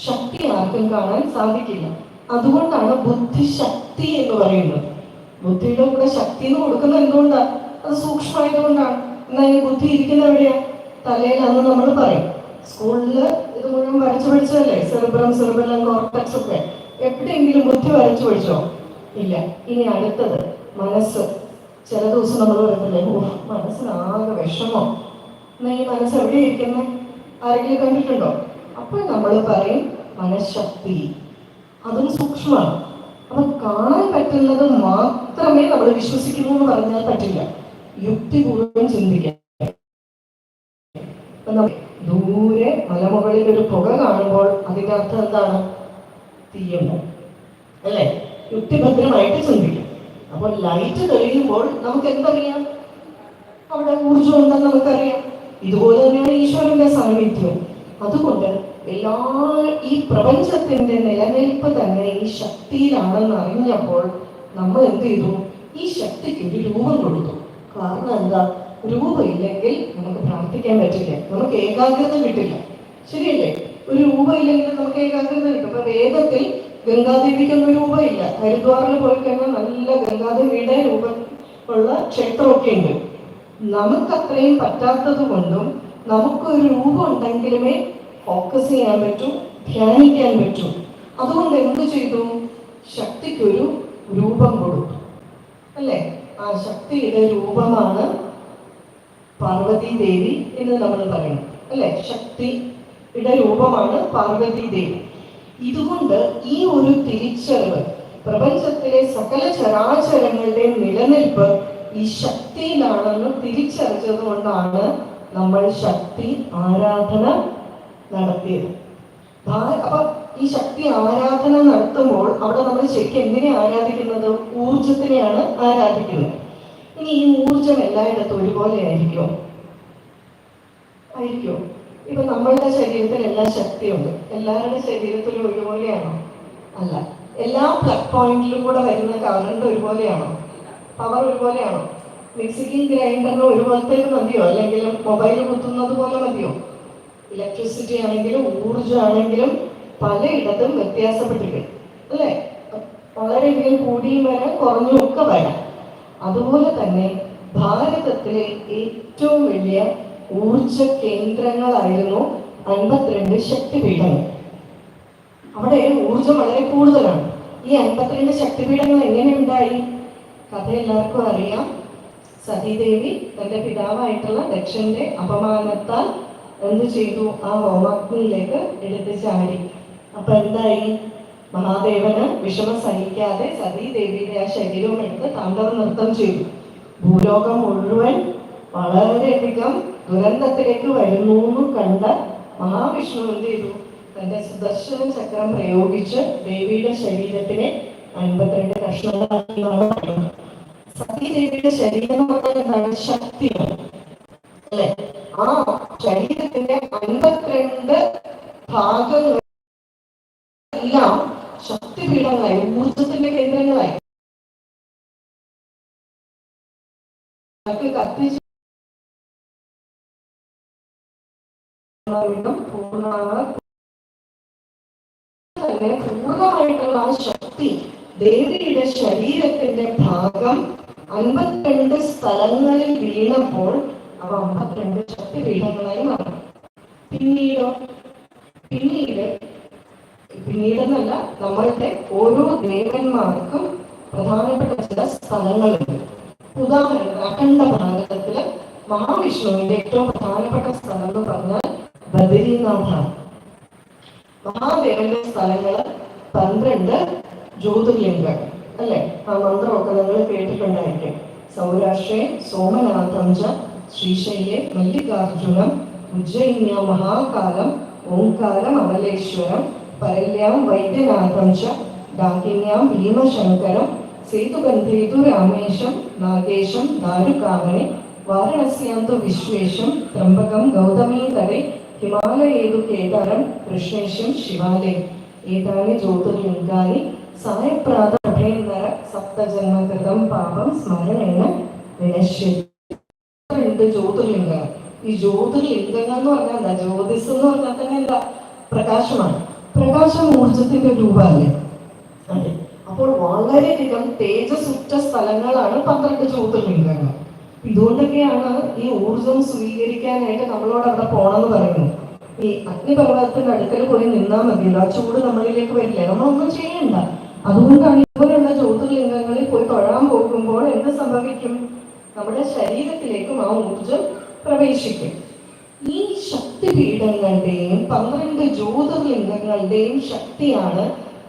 ശക്തി ആർക്കും കാണാൻ സാധിക്കില്ല. അതുകൊണ്ടാണ് ബുദ്ധിശക്തി എന്ന് പറയുന്നത്. ബുദ്ധിയുടെ കൂടെ ശക്തി എന്ന് കൊടുക്കുന്നത് എന്തുകൊണ്ടാണ്? അത് സൂക്ഷ്മമായതുകൊണ്ടാണ്. എന്നാൽ ഈ ബുദ്ധി ഇരിക്കുന്ന എവിടെയാ? തലയിലാന്ന് നമ്മൾ പറയും. സ്കൂളിൽ ഇത് മുഴുവൻ വരച്ചു പഠിച്ചതല്ലേ, സെറിബ്രം, സെറിബെല്ലം, കോർട്ടക്സ് ഒക്കെ. എവിടെയെങ്കിലും ബുദ്ധി വരച്ചു പഠിച്ചോ? ഇല്ല. ഇനി അടുത്തത് മനസ്സ്. ചില ദിവസം നമ്മൾ പറയത്തില്ലേ, മനസ്സിനാകെ വിഷമോ, എന്നാ ഈ മനസ്സ് എവിടെയിരിക്കുന്നു? ആരെങ്കിലും കണ്ടിട്ടുണ്ടോ? അപ്പോൾ നമ്മൾ പറയും മനഃശക്തി. അതും സൂക്ഷ്മമാണ്. അപ്പൊ കാണാൻ പറ്റുന്നത് മാത്രമേ നമ്മൾ വിശ്വസിക്കുന്നു എന്ന് പറഞ്ഞാൽ പറ്റില്ല. യുക്തിപൂർവ്വം ചിന്തിക്കാം. ദൂരെ മലമുകളിൽ ഒരു പുക കാണുമ്പോൾ അതിന്റെ അർത്ഥം എന്താണ്? തീയുണ്ട് അല്ലേ? യുക്തിഭദ്രമായിട്ട് ചിന്തിക്കും. അപ്പോൾ ലൈറ്റ് തെളിയുമ്പോൾ നമുക്ക് എന്തറിയാം? അവിടെ ഊർജ്ജം ഉണ്ടെന്ന് നമുക്കറിയാം. ഇതുപോലെ തന്നെയാണ് ഈശ്വരന്റെ സാന്നിധ്യം. അതുകൊണ്ട് ഈ പ്രപഞ്ചത്തിന്റെ നിലനിൽപ്പ് തന്നെ ഈ ശക്തിയിലാണെന്ന് അറിഞ്ഞപ്പോൾ നമ്മൾ എന്ത് ചെയ്തു? ഈ ശക്തിക്ക് ഒരു രൂപം കൊടുത്തു. കാരണം എന്താ? രൂപമില്ലെങ്കിൽ നമുക്ക് പ്രാർത്ഥിക്കാൻ പറ്റില്ല, നമുക്ക് ഏകാഗ്രത കിട്ടില്ല. ശരിയല്ലേ? ഒരു രൂപമില്ലെങ്കിൽ നമുക്ക് ഏകാഗ്രത കിട്ടും. ഇപ്പൊ വേദത്തിൽ ഗംഗാദേവിക്കൊന്നും രൂപമില്ല. ഹരിദ്വാറിൽ പോയി കഴിഞ്ഞാൽ നല്ല ഗംഗാദേവിയുടെ രൂപം ഉള്ള ക്ഷേത്രമൊക്കെ ഉണ്ട്. നമുക്ക് അത്രയും പറ്റാത്തത് കൊണ്ടും നമുക്കൊരു രൂപം ഉണ്ടെങ്കിലുമേ ഫോക്കസ് ചെയ്യാൻ പറ്റൂ, ധ്യാനിക്കാൻ പറ്റൂ. അതുകൊണ്ട് എന്ത് ചെയ്തു? ശക്തിക്കൊരു രൂപം കൊടുത്തു അല്ലേ? ആ ശക്തിയുടെ രൂപമാണ് പാർവതി ദേവി എന്ന് നമ്മൾ പറയും അല്ലെ. ശക്തിയുടെ രൂപമാണ് പാർവതി ദേവി. ഇതുകൊണ്ട് ഈ ഒരു തിരിച്ചറിവ്, പ്രപഞ്ചത്തിലെ സകല ചരാചരങ്ങളുടെയും നിലനിൽപ്പ് ഈ ശക്തിയിലാണെന്ന് തിരിച്ചറിഞ്ഞത് കൊണ്ടാണ് നമ്മൾ ശക്തി ആരാധന നടത്തിയത്. അപ്പൊ ഈ ശക്തി ആരാധന നടത്തുമ്പോൾ അവിടെ നമ്മൾ ശരിക്കും എന്തിനെ ആരാധിക്കുന്നത്? ഊർജത്തിനെയാണ് ആരാധിക്കുന്നത്. ഇനി ഈ ഊർജം എല്ലായിടത്തും ഒരുപോലെ ആയിരിക്കുമോ? ഇപ്പൊ നമ്മളുടെ ശരീരത്തിൽ എല്ലാ ശക്തിയുണ്ട്, എല്ലാവരുടെ ശരീരത്തിലും ഒരുപോലെയാണോ? അല്ല. എല്ലാ പ്ലഗ് പോയിന്റിലും കൂടെ വരുന്ന കറണ്ട് ഒരുപോലെയാണോ? പവർ ഒരുപോലെയാണോ? മിക്സിക്കും ഗ്രൈൻഡറിനും ഒരുപോലത്തേക്ക് മതിയോ? അല്ലെങ്കിൽ മൊബൈൽ കുത്തുന്നത് പോലെ മതിയോ? ഇലക്ട്രിസിറ്റി ആണെങ്കിലും ഊർജമാണെങ്കിലും പലയിടത്തും വ്യത്യാസപ്പെട്ടിരിക്കും അല്ലേ. വളരെയധികം കൂടിയും വരാം, കുറഞ്ഞും ഒക്കെ വരാം. അതുപോലെ തന്നെ ഭാരതത്തിലെ ഏറ്റവും വലിയ ഊർജ കേന്ദ്രങ്ങളായിരുന്നു 52 ശക്തിപീഠങ്ങൾ. അവിടെ ഊർജം വളരെ കൂടുതലാണ്. ഈ 52 ശക്തിപീഠങ്ങൾ എങ്ങനെ ഉണ്ടായി? കഥ എല്ലാവർക്കും അറിയാം. സതീദേവി തന്റെ പിതാവായിട്ടുള്ള ദക്ഷന്റെ അപമാനത്താൽ എന്ത് ചെയ്തു? ആ ഹോമാഗ്നിയിലേക്ക് എടുത്ത് ചാടി. അപ്പൊ എന്തായി? മഹാദേവന് വിഷമം സഹിക്കാതെ സതീദേവിയുടെ ആ ശരീരവും എടുത്ത് താണ്ഡവ നൃത്തം ചെയ്തു. ഭൂലോകം മുഴുവൻ വളരെയധികം ദുരന്തത്തിലേക്ക് വരുന്നു എന്ന് കണ്ട മഹാവിഷ്ണു എന്ത് ചെയ്തു? തന്റെ സുദർശന ചക്രം പ്രയോഗിച്ച് ദേവിയുടെ ശരീരത്തിനെ 52 കഷ്ണങ്ങളാക്കി. സതീദേവിയുടെ ശരീരം എന്താണ്? ശക്തിയാണ് അല്ലെ. ആ ശരീരത്തിന്റെ 52 ഭാഗങ്ങൾ എല്ലാം ശക്തിപീഠങ്ങളായി, ഊർജത്തിന്റെ കേന്ദ്രങ്ങളായി. കത്തിച്ച് പൂർണ്ണമായിട്ടുള്ള ആ ശക്തി ദേവിയുടെ ശരീരത്തിന്റെ ഭാഗം 52 സ്ഥലങ്ങളിൽ വീണപ്പോൾ അവ 52 ശക്തിപീഠങ്ങളായി മാറി. പിന്നീടെന്നല്ല, നമ്മളുടെ ഓരോ ദേവന്മാർക്കും പ്രധാനപ്പെട്ട ചില സ്ഥലങ്ങളുണ്ട്. ഉദാഹരണത്തിന് അഖണ്ഡ ഭാരതത്തില് മഹാവിഷ്ണുവിന്റെ ഏറ്റവും പ്രധാനപ്പെട്ട സ്ഥലം എന്ന് പറഞ്ഞാൽ ബദരീനാഥാണ്. മഹാദേവന്റെ സ്ഥലങ്ങള് 12 ജ്യോതിർലിംഗങ്ങൾ അല്ലെ. ആ മന്ത്രമൊക്കെ നിങ്ങൾ കേട്ടിട്ടുണ്ടായിരിക്കും. സൗരാഷ്ട്രേ സോമനാഥം ച ശ്രീശൈലേ മല്ലികാർജുനം ഉജ്ജയിന്യ മഹാകാലം ഓംകാരം അമലേശ്വരം പരല്യാം വൈദ്യനാഥം ച ഡാകിന്യാം ഭീമശങ്കരം സേതുഗന്ധേതു രാമേശം നാഗേശം ദാരുകാമനെ വാരണസ്യാന്തു വിശ്വേശം ത്രംബകം ഗൗതമീതരെ ഹിമാലയേതു കേദാരം കൃഷ്ണേശം ശിവാലേ ഏതാനി ജ്യോതിർലിംഗാനി സായപ്രാതഭേന്ദര സപ്തജന്മകൃതം പാപം സ്മരണേന വിനശ്യതി. 2 ജ്യോതിർലിംഗങ്ങൾ. ഈ ജ്യോതിർലിംഗങ്ങൾ എന്ന് പറഞ്ഞാൽ എന്താ? ജ്യോതിസ് എന്ന് പറഞ്ഞാൽ തന്നെ എന്താ? പ്രകാശമാണ്. പ്രകാശം ഊർജത്തിന്റെ രൂപമല്ലേ? അതെ. അപ്പോൾ വളരെയധികം തേജസ്സുറ്റ സ്ഥലങ്ങളാണ് 12 ജ്യോതിർലിംഗങ്ങൾ. ഇതുകൊണ്ടൊക്കെയാണ് ഈ ഊർജം സ്വീകരിക്കാനായിട്ട് നമ്മളോട് അവിടെ പോണെന്ന് പറയുന്നത്. ഈ അഗ്നിപർവ്വതത്തിന്റെ അടുക്കൽ പോയി നിന്നാൽ മതിയല്ലോ, ആ ചൂട് നമ്മളിലേക്ക് വരില്ലേ? നമ്മളൊന്നും ചെയ്യണ്ട. അതുകൊണ്ടാണ് ഇതുപോലുള്ള ജ്യോതിർലിംഗങ്ങളിൽ പോയി തൊഴാൻ പോകുമ്പോൾ എന്ത് സംഭവിക്കും? നമ്മുടെ ശരീരത്തിലേക്കും ആ ഊർജം പ്രവേശിക്കും. ഈ ശക്തിപീഠങ്ങളുടെയും 12 ജ്യോതിർലിംഗങ്ങളുടെയും ശക്തിയാണ്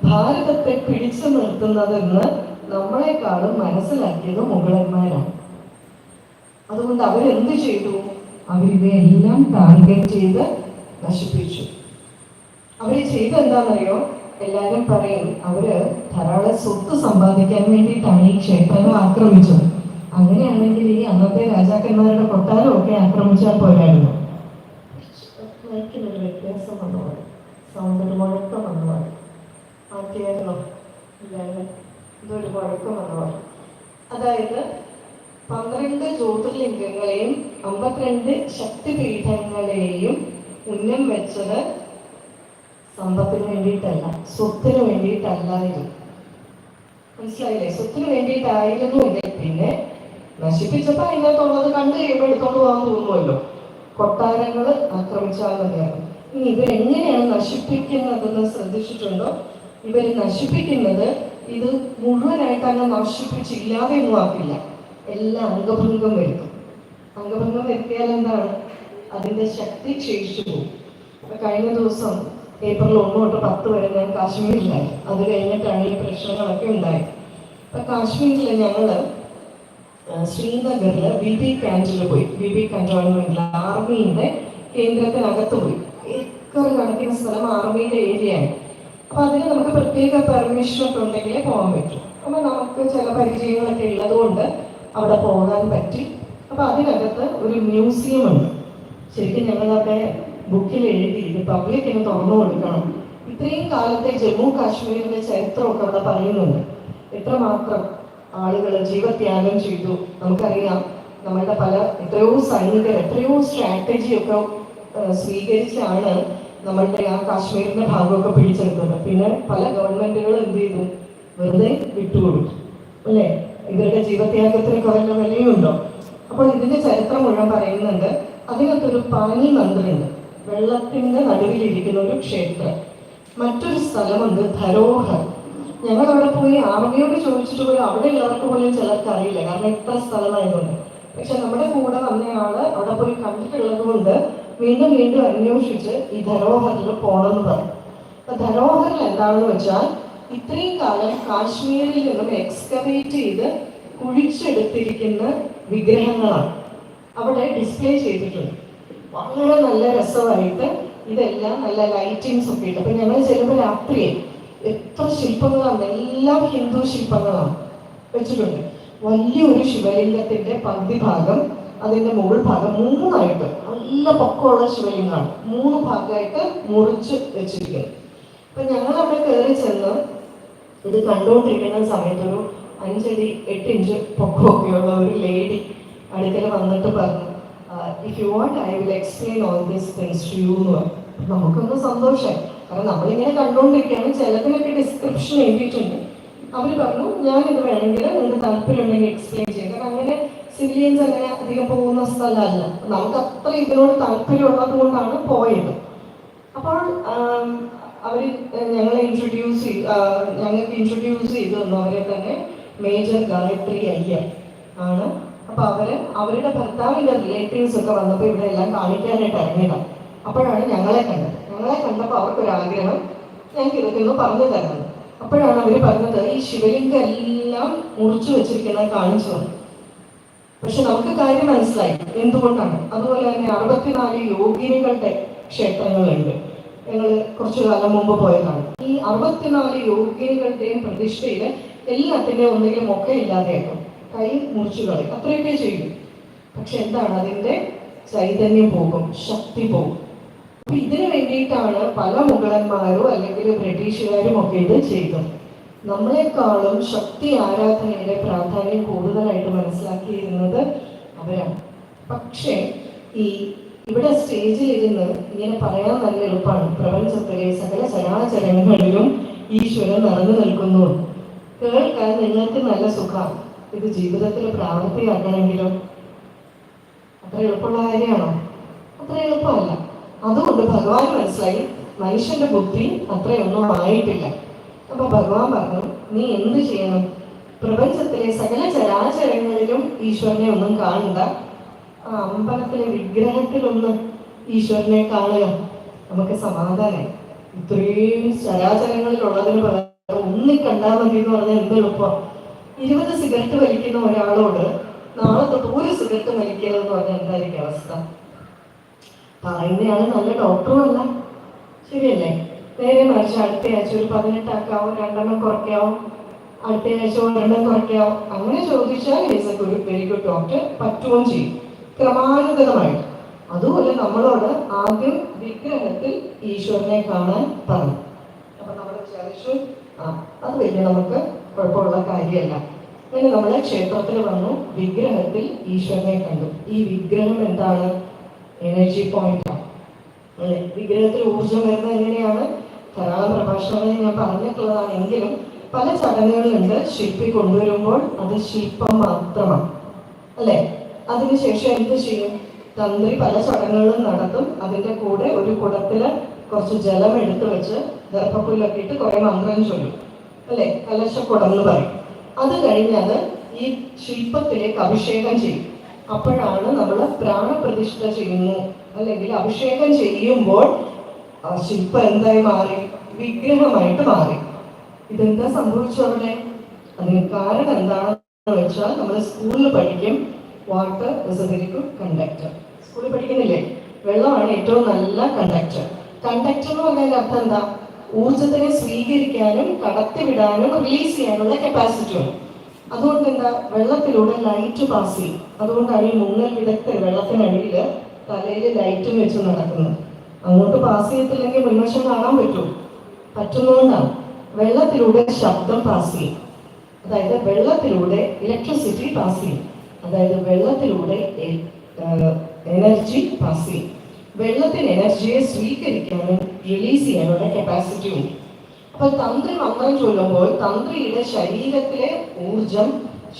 ഭാരതത്തെ പിടിച്ചു നിർത്തുന്നതെന്ന് നമ്മളെക്കാളും മനസ്സിലാക്കിയത് മുഗളന്മാരാണ്. അതുകൊണ്ട് അവരെന്ത് ചെയ്തു? അവരിവയെല്ലാം ടാർഗറ്റ് ചെയ്ത് നശിപ്പിച്ചു. അവര് ചെയ്തെന്താണെന്നറിയോ? എല്ലാവരും പറയും അവര് ധാരാളം സ്വത്ത് സമ്പാദിക്കാൻ വേണ്ടിയിട്ടാണ് ഈ ക്ഷേത്രങ്ങൾ ആക്രമിച്ചത്. അങ്ങനെയാണെങ്കിൽ ഈ അന്നത്തെ രാജാക്കന്മാരുടെ കൊട്ടാരമൊക്കെ ആക്രമിച്ചാൽ പോരായിരുന്നു. വ്യത്യാസം വന്നുപോയി, സൗണ്ടൊരു മുഴക്കം വന്നുപോയി. മാറ്റിയായിരുന്നോ? ഇല്ലായിരുന്നു, ഇതൊരു മുഴക്കം വന്നുപോയി. അതായത് 12 ജ്യോതിർലിംഗങ്ങളെയും 52 ശക്തിപീഠങ്ങളെയും ഉന്നം വെച്ചത് സമ്പത്തിന് വേണ്ടിയിട്ടല്ല, സ്വത്തിന് വേണ്ടിയിട്ടല്ലായിരുന്നു. മനസ്സിലായില്ലേ? സ്വത്തിന് വേണ്ടിയിട്ടായിരുന്നു എങ്കിൽ പിന്നെ നശിപ്പിച്ചപ്പോ അതിനകത്തുള്ളത് കണ്ടു കഴിയുമ്പോൾ എടുത്തോണ്ട് പോകാൻ തോന്നുമല്ലോ. കൊട്ടാരങ്ങള് ആക്രമിച്ചാൽ മതിയാകും. ഇനി ഇവരെങ്ങനെയാണ് നശിപ്പിക്കുന്നതെന്ന് ശ്രദ്ധിച്ചിട്ടുണ്ടോ? ഇവര് നശിപ്പിക്കുന്നത് ഇത് മുഴുവനായിട്ട് അങ്ങ് നശിപ്പിച്ചില്ലാതെ ഒന്നും ആക്കില്ല. എല്ലാം അംഗഭംഗം വരുത്തും. അംഗഭംഗം വരുത്തിയാൽ എന്താണ്? അതിൻ്റെ ശക്തി ക്ഷയിച്ചു പോകും. കഴിഞ്ഞ ദിവസം ഏപ്രിൽ 1 തൊട്ട് 10 വരെ ഞാൻ കാശ്മീരിലായി. അത് കഴിഞ്ഞിട്ടാണ് ഈ പ്രശ്നങ്ങളൊക്കെ ഉണ്ടായത്. അപ്പം കാശ്മീരിൽ ഞങ്ങൾ ശ്രീനഗറിൽ BB ക്യാൻറ്റിൽ പോയി. BB കന്റോൺമെന്റിൽ ആർമീൻ്റെ കേന്ദ്രത്തിനകത്ത് പോയി. ഏക്കർ കണക്കിന് സ്ഥലം ആർമീൻ്റെ ഏരിയയാണ്. അപ്പം അതിന് നമുക്ക് പ്രത്യേക പെർമിഷൻ ഒക്കെ ഉണ്ടെങ്കിലേ പോകാൻ പറ്റും. അപ്പം നമുക്ക് ചില പരിചയങ്ങളൊക്കെ ഉള്ളത് കൊണ്ട് അവിടെ പോകാൻ പറ്റി. അപ്പം അതിനകത്ത് ഒരു മ്യൂസിയം ഉണ്ട്. ശരിക്കും ഞങ്ങളവിടെ ബുക്കിൽ എഴുതി ഇത് പബ്ലിക്കിന് തുറന്നു കൊടുക്കണം. ഇത്രയും കാലത്തെ ജമ്മു കാശ്മീരിന്റെ ചരിത്രമൊക്കെ അവിടെ പറയുന്നുണ്ട്. എത്രമാത്രം ആളുകൾ ജീവത്യാഗം ചെയ്തു. നമുക്കറിയാം നമ്മളുടെ എത്രയോ സൈനികർ എത്രയോ സ്ട്രാറ്റജിയൊക്കെ സ്വീകരിച്ചാണ് നമ്മളുടെ ആ കാശ്മീരിന്റെ ഭാഗമൊക്കെ പിടിച്ചെടുത്തത്. പിന്നെ പല ഗവൺമെന്റുകളും എന്ത് ചെയ്തു? വെറുതെ വിട്ടുകൊടുത്തു, അല്ലേ? ഇവരുടെ ജീവത്യാഗത്തിനൊക്കെ വല്ല വിലയുണ്ടോ? അപ്പോൾ ഇതിന്റെ ചരിത്രം മുഴുവൻ പറയുന്നുണ്ട്. അതിനകത്തൊരു പാനി മന്ദിറുണ്ട്, വെള്ളത്തിന്റെ നടുവിലിരിക്കുന്ന ഒരു ക്ഷേത്രം. മറ്റൊരു സ്ഥലമുണ്ട് ധരോഹർ. ഞങ്ങൾ അവിടെ പോയി ആർമിയോട് ചോദിച്ചിട്ട് പോയി അവിടെ ഉള്ളവർക്ക് പോലും ചിലർക്ക് അറിയില്ല, കാരണം ഇത്ര സ്ഥലമായതുകൊണ്ട്. പക്ഷെ നമ്മുടെ കൂടെ വന്നയാള് അവിടെ പോയി കണ്ടിട്ടുള്ളത് കൊണ്ട് വീണ്ടും വീണ്ടും അന്വേഷിച്ച് ഈ ധരോഹറിൽ പോകണമെന്ന് പറഞ്ഞു. അപ്പൊ ധരോഹറിൽ എന്താണെന്ന് വെച്ചാൽ ഇത്രയും കാലം കാശ്മീരിൽ നിന്നും എക്സ്കവേറ്റ് ചെയ്ത് കുഴിച്ചെടുത്തിരിക്കുന്ന വിഗ്രഹങ്ങളാണ് അവിടെ ഡിസ്പ്ലേ ചെയ്തിട്ടുണ്ട്. വളരെ നല്ല രസമായിട്ട് ഇതെല്ലാം നല്ല ലൈറ്റിങ്സ് ഒക്കെ ഇട്ട്. അപ്പൊ ഞങ്ങൾ ചെല്ലുമ്പോൾ രാത്രിയെ എത്ര ശില്പങ്ങളാണ്, എല്ലാം ഹിന്ദു ശില്പങ്ങളാണ് വെച്ചിട്ടുണ്ട്. വലിയൊരു ശിവലിംഗത്തിന്റെ പകുതി ഭാഗം, അതിന്റെ മുകൾ ഭാഗം 3 നല്ല പൊക്കമുള്ള ശിവലിംഗമാണ് 3 ഭാഗമായിട്ട് മുറിച്ച് വെച്ചിരിക്കുന്നത്. അപ്പൊ ഞങ്ങൾ അവിടെ കയറി ചെന്ന് ഇത് കണ്ടുകൊണ്ടിരിക്കുന്ന സമയത്ത് ഒരു 5 അടി 8 ഇഞ്ച് പൊക്കമൊക്കെയുള്ള ഒരു ലേഡി അടുക്കൽ വന്നിട്ട് പറഞ്ഞു, if you want I will explain all these things to you എന്ന് പറഞ്ഞു. നമുക്കൊന്ന് സന്തോഷമായി, കാരണം നമ്മളിങ്ങനെ കണ്ടുകൊണ്ടിരിക്കുകയാണ്. ചിലതിനൊക്കെ ഡിസ്ക്രിപ്ഷൻ എഴുതിയിട്ടുണ്ട്. അവർ പറഞ്ഞു ഞാനിത് വേണമെങ്കിൽ നിങ്ങൾക്ക് താല്പര്യം ഉണ്ടെങ്കിൽ എക്സ്പ്ലെയിൻ ചെയ്യാം. കാരണം അങ്ങനെ സിവിലിയൻസ് അങ്ങനെ അധികം പോകുന്ന സ്ഥലമല്ല. നമുക്ക് അത്ര ഇതിനോട് താല്പര്യമുള്ളത് കൊണ്ടാണ് പോയത്. അപ്പോൾ അവർ ഞങ്ങളെ ഞങ്ങൾക്ക് ഇൻട്രൊഡ്യൂസ് ചെയ്തു തന്നു. അവരെ തന്നെ മേജർ ഗായത്രി അയ്യർ ആണ്. അപ്പൊ അവരുടെ ഭർത്താവിന്റെ റിലേറ്റീവ്സ് ഒക്കെ വന്നപ്പോൾ ഇവിടെ എല്ലാം കാണിക്കാനായിട്ട് ഇറങ്ങിയതാണ്. അപ്പോഴാണ് ഞങ്ങളെ കണ്ടത്. ഞങ്ങളെ കണ്ടപ്പോൾ അവർക്കൊരാഗ്രഹം ഞങ്ങൾക്ക് ഇതൊക്കെ ഒന്ന് പറഞ്ഞു തരുന്നത്. അപ്പോഴാണ് അവർ പറഞ്ഞത് ഈ ശിവലിംഗം എല്ലാം മുറിച്ചു വെച്ചിരിക്കുന്നത് കാണിച്ചു തന്നു. പക്ഷെ നമുക്ക് കാര്യം മനസ്സിലായി എന്തുകൊണ്ടാണ്. അതുപോലെ തന്നെ 64 യോഗിനികളുടെ ക്ഷേത്രങ്ങളുണ്ട്. ഞങ്ങൾ കുറച്ചു കാലം മുമ്പ് പോയതാണ്. ഈ 64 യോഗിനികളുടെയും പ്രതിഷ്ഠയിൽ എല്ലാത്തിൻ്റെയും ഒന്നുകിലും മൊക്കയില്ലാതെയാക്കും, കൈ മുറിച്ചു കളയും, അത്രയൊക്കെ ചെയ്യും. പക്ഷെ എന്താണ്, അതിൻ്റെ ചൈതന്യം പോകും, ശക്തി പോകും. അപ്പൊ ഇതിനു വേണ്ടിയിട്ടാണ് പല മുഗളന്മാരും അല്ലെങ്കിൽ ബ്രിട്ടീഷുകാരും ഒക്കെ ഇത് ചെയ്തത്. നമ്മളെക്കാളും ശക്തി ആരാധനയുടെ പ്രാധാന്യം കൂടുതലായിട്ട് മനസ്സിലാക്കിയിരുന്നത് അവരാണ്. പക്ഷേ ഇവിടെ സ്റ്റേജിൽ ഇരുന്ന് ഇങ്ങനെ പറയാൻ നല്ല എളുപ്പമാണ്. പ്രപഞ്ചത്തിലെ സകല ചരാചരങ്ങളിലും ഈശ്വരൻ നിറഞ്ഞു നിൽക്കുന്നു. കേൾക്കാൻ നിങ്ങൾക്ക് നല്ല സുഖം. ഇത് ജീവിതത്തിൽ പ്രാവർത്തിയാക്കണമെങ്കിലും അത്ര എളുപ്പമുള്ള കാര്യമാണോ? അത്ര എളുപ്പമല്ല. അതുകൊണ്ട് ഭഗവാൻ മനസ്സിലായി മനുഷ്യന്റെ ബുദ്ധി അത്രയൊന്നും ആയിട്ടില്ല. അപ്പൊ ഭഗവാൻ പറഞ്ഞു, നീ എന്ത് ചെയ്യണം? പ്രപഞ്ചത്തിലെ സകല ചരാചരങ്ങളിലും ഈശ്വരനെ ഒന്നും കാണണ്ട, ആ അമ്പലത്തിലെ വിഗ്രഹത്തിലൊന്ന് ഈശ്വരനെ കാണുക, നമുക്ക് സമാധാനം. ഇത്രയും ചരാചരങ്ങളിലുള്ളതിന് പകരം ഒന്നി കണ്ടാൽ മതി എന്ന് പറഞ്ഞാൽ എന്ത് എളുപ്പം. 20 സിഗരറ്റ് വലിക്കുന്ന ഒരാളോട് നാളെ തൊട്ട് 1 സിഗരറ്റ് വലിക്കരുതെന്ന് പറഞ്ഞാൽ എന്തായിരിക്കും അവസ്ഥ? പറയുന്നയാള് നല്ല ഡോക്ടറും അല്ല, ശരിയല്ലേ? നേരെ മറിച്ച് അടുത്ത ആഴ്ച ഒരു 18 ആക്കാവോ, 2 കുറയ്ക്കാവോ, അടുത്ത ആഴ്ച 1 കുറയ്ക്കാവോ, അങ്ങനെ ചോദിച്ചാൽ ഒരു വെരി ഗുഡ് ഡോക്ടർ പറ്റുകയും ചെയ്യും ക്രമാനുഗതമായിട്ട്. അതുപോലെ നമ്മളോട് ആദ്യം വിഗ്രഹത്തിൽ ഈശ്വരനെ കാണാൻ പറഞ്ഞു. അപ്പൊ നമ്മൾ വിചാരിച്ചു അത് വലിയ നമുക്ക് കുഴപ്പമുള്ള കാര്യമല്ല. അങ്ങനെ നമ്മൾ ക്ഷേത്രത്തിൽ വന്നു, വിഗ്രഹത്തിൽ ഈശ്വരനെ കണ്ടു. ഈ വിഗ്രഹം എന്താണ്? എനർജി പോയിന്റാണ്, അല്ലെ? വിഗ്രഹത്തിൽ ഊർജം വരുന്നത് എങ്ങനെയാണ്? ധാരാളം പ്രഭാഷണങ്ങളിൽ ഞാൻ പറഞ്ഞിട്ടുള്ളതാണ്. എങ്കിലും പല ചടങ്ങുകളുണ്ട്. ശില്പി കൊണ്ടുവരുമ്പോൾ അത് ശില്പം മാത്രമാണ്, അല്ലെ? അതിനുശേഷം എന്ത് ചെയ്യും? തന്ത്രി പല ചടങ്ങുകളും നടത്തും. അതിന്റെ കൂടെ ഒരു കുടത്തില് കുറച്ച് ജലം എടുത്തു വെച്ച് ദർഭപ്പുല്ലൊക്കെ ഇട്ട് കുറെ മന്ത്രം ചൊല്ലും, അല്ലെ? കലശക്കുടം എന്ന് പറയും. അത് കഴിഞ്ഞാൽ ഈ ശില്പത്തിലേക്ക് അഭിഷേകം ചെയ്യും. അപ്പോഴാണ് നമ്മൾ പ്രാണപ്രതിഷ്ഠ ചെയ്യുന്നു, അല്ലെങ്കിൽ അഭിഷേകം ചെയ്യുമ്പോൾ ശില്പം എന്തായി മാറി? വിഗ്രഹമായിട്ട് മാറി. ഇതെന്താ സംഭവിച്ചു അവിടെ? അതിന് കാരണം എന്താണെന്ന് വെച്ചാൽ നമ്മൾ സ്കൂളിൽ പഠിക്കും, water is A very good conductor. സ്കൂളിൽ പഠിക്കുന്നില്ലേ? വെള്ളമാണ് ഏറ്റവും നല്ല കണ്ടക്ടർ. കണ്ടക്ടർ എന്ന് പറഞ്ഞാൽ അർത്ഥം എന്താ? ഊർജത്തിനെ സ്വീകരിക്കാനും കടത്തിവിടാനും റിലീസ് ചെയ്യാനുള്ള കപ്പാസിറ്റി ഉണ്ട്. അതുകൊണ്ട് എന്താ? വെള്ളത്തിലൂടെ ലൈറ്റ് പാസ് ചെയ്യും. അതുകൊണ്ടാണ് ഈ മുങ്ങൽ വിദഗ്ധർ വെള്ളത്തിനടിയിൽ തലയിൽ ലൈറ്റും വെച്ച് നടക്കുന്നത്. അങ്ങോട്ട് പാസ് ചെയ്യത്തില്ലെങ്കിൽ മുൻവശം കാണാൻ പറ്റുന്നതുകൊണ്ടാണ്. വെള്ളത്തിലൂടെ ശബ്ദം പാസ് ചെയ്യും, അതായത് വെള്ളത്തിലൂടെ ഇലക്ട്രിസിറ്റി പാസ് ചെയ്യും, അതായത് വെള്ളത്തിലൂടെ എനർജി പാസ് ചെയ്യും. വെള്ളത്തിന് എനർജിയെ സ്വീകരിക്കാനും റിലീസ് ചെയ്യാനുള്ള കപ്പാസിറ്റി ഉണ്ട്. അപ്പൊ തന്ത്രി മന്ത്രം ചൊല്ലുമ്പോൾ തന്ത്രിയുടെ ശരീരത്തിലെ ഊർജം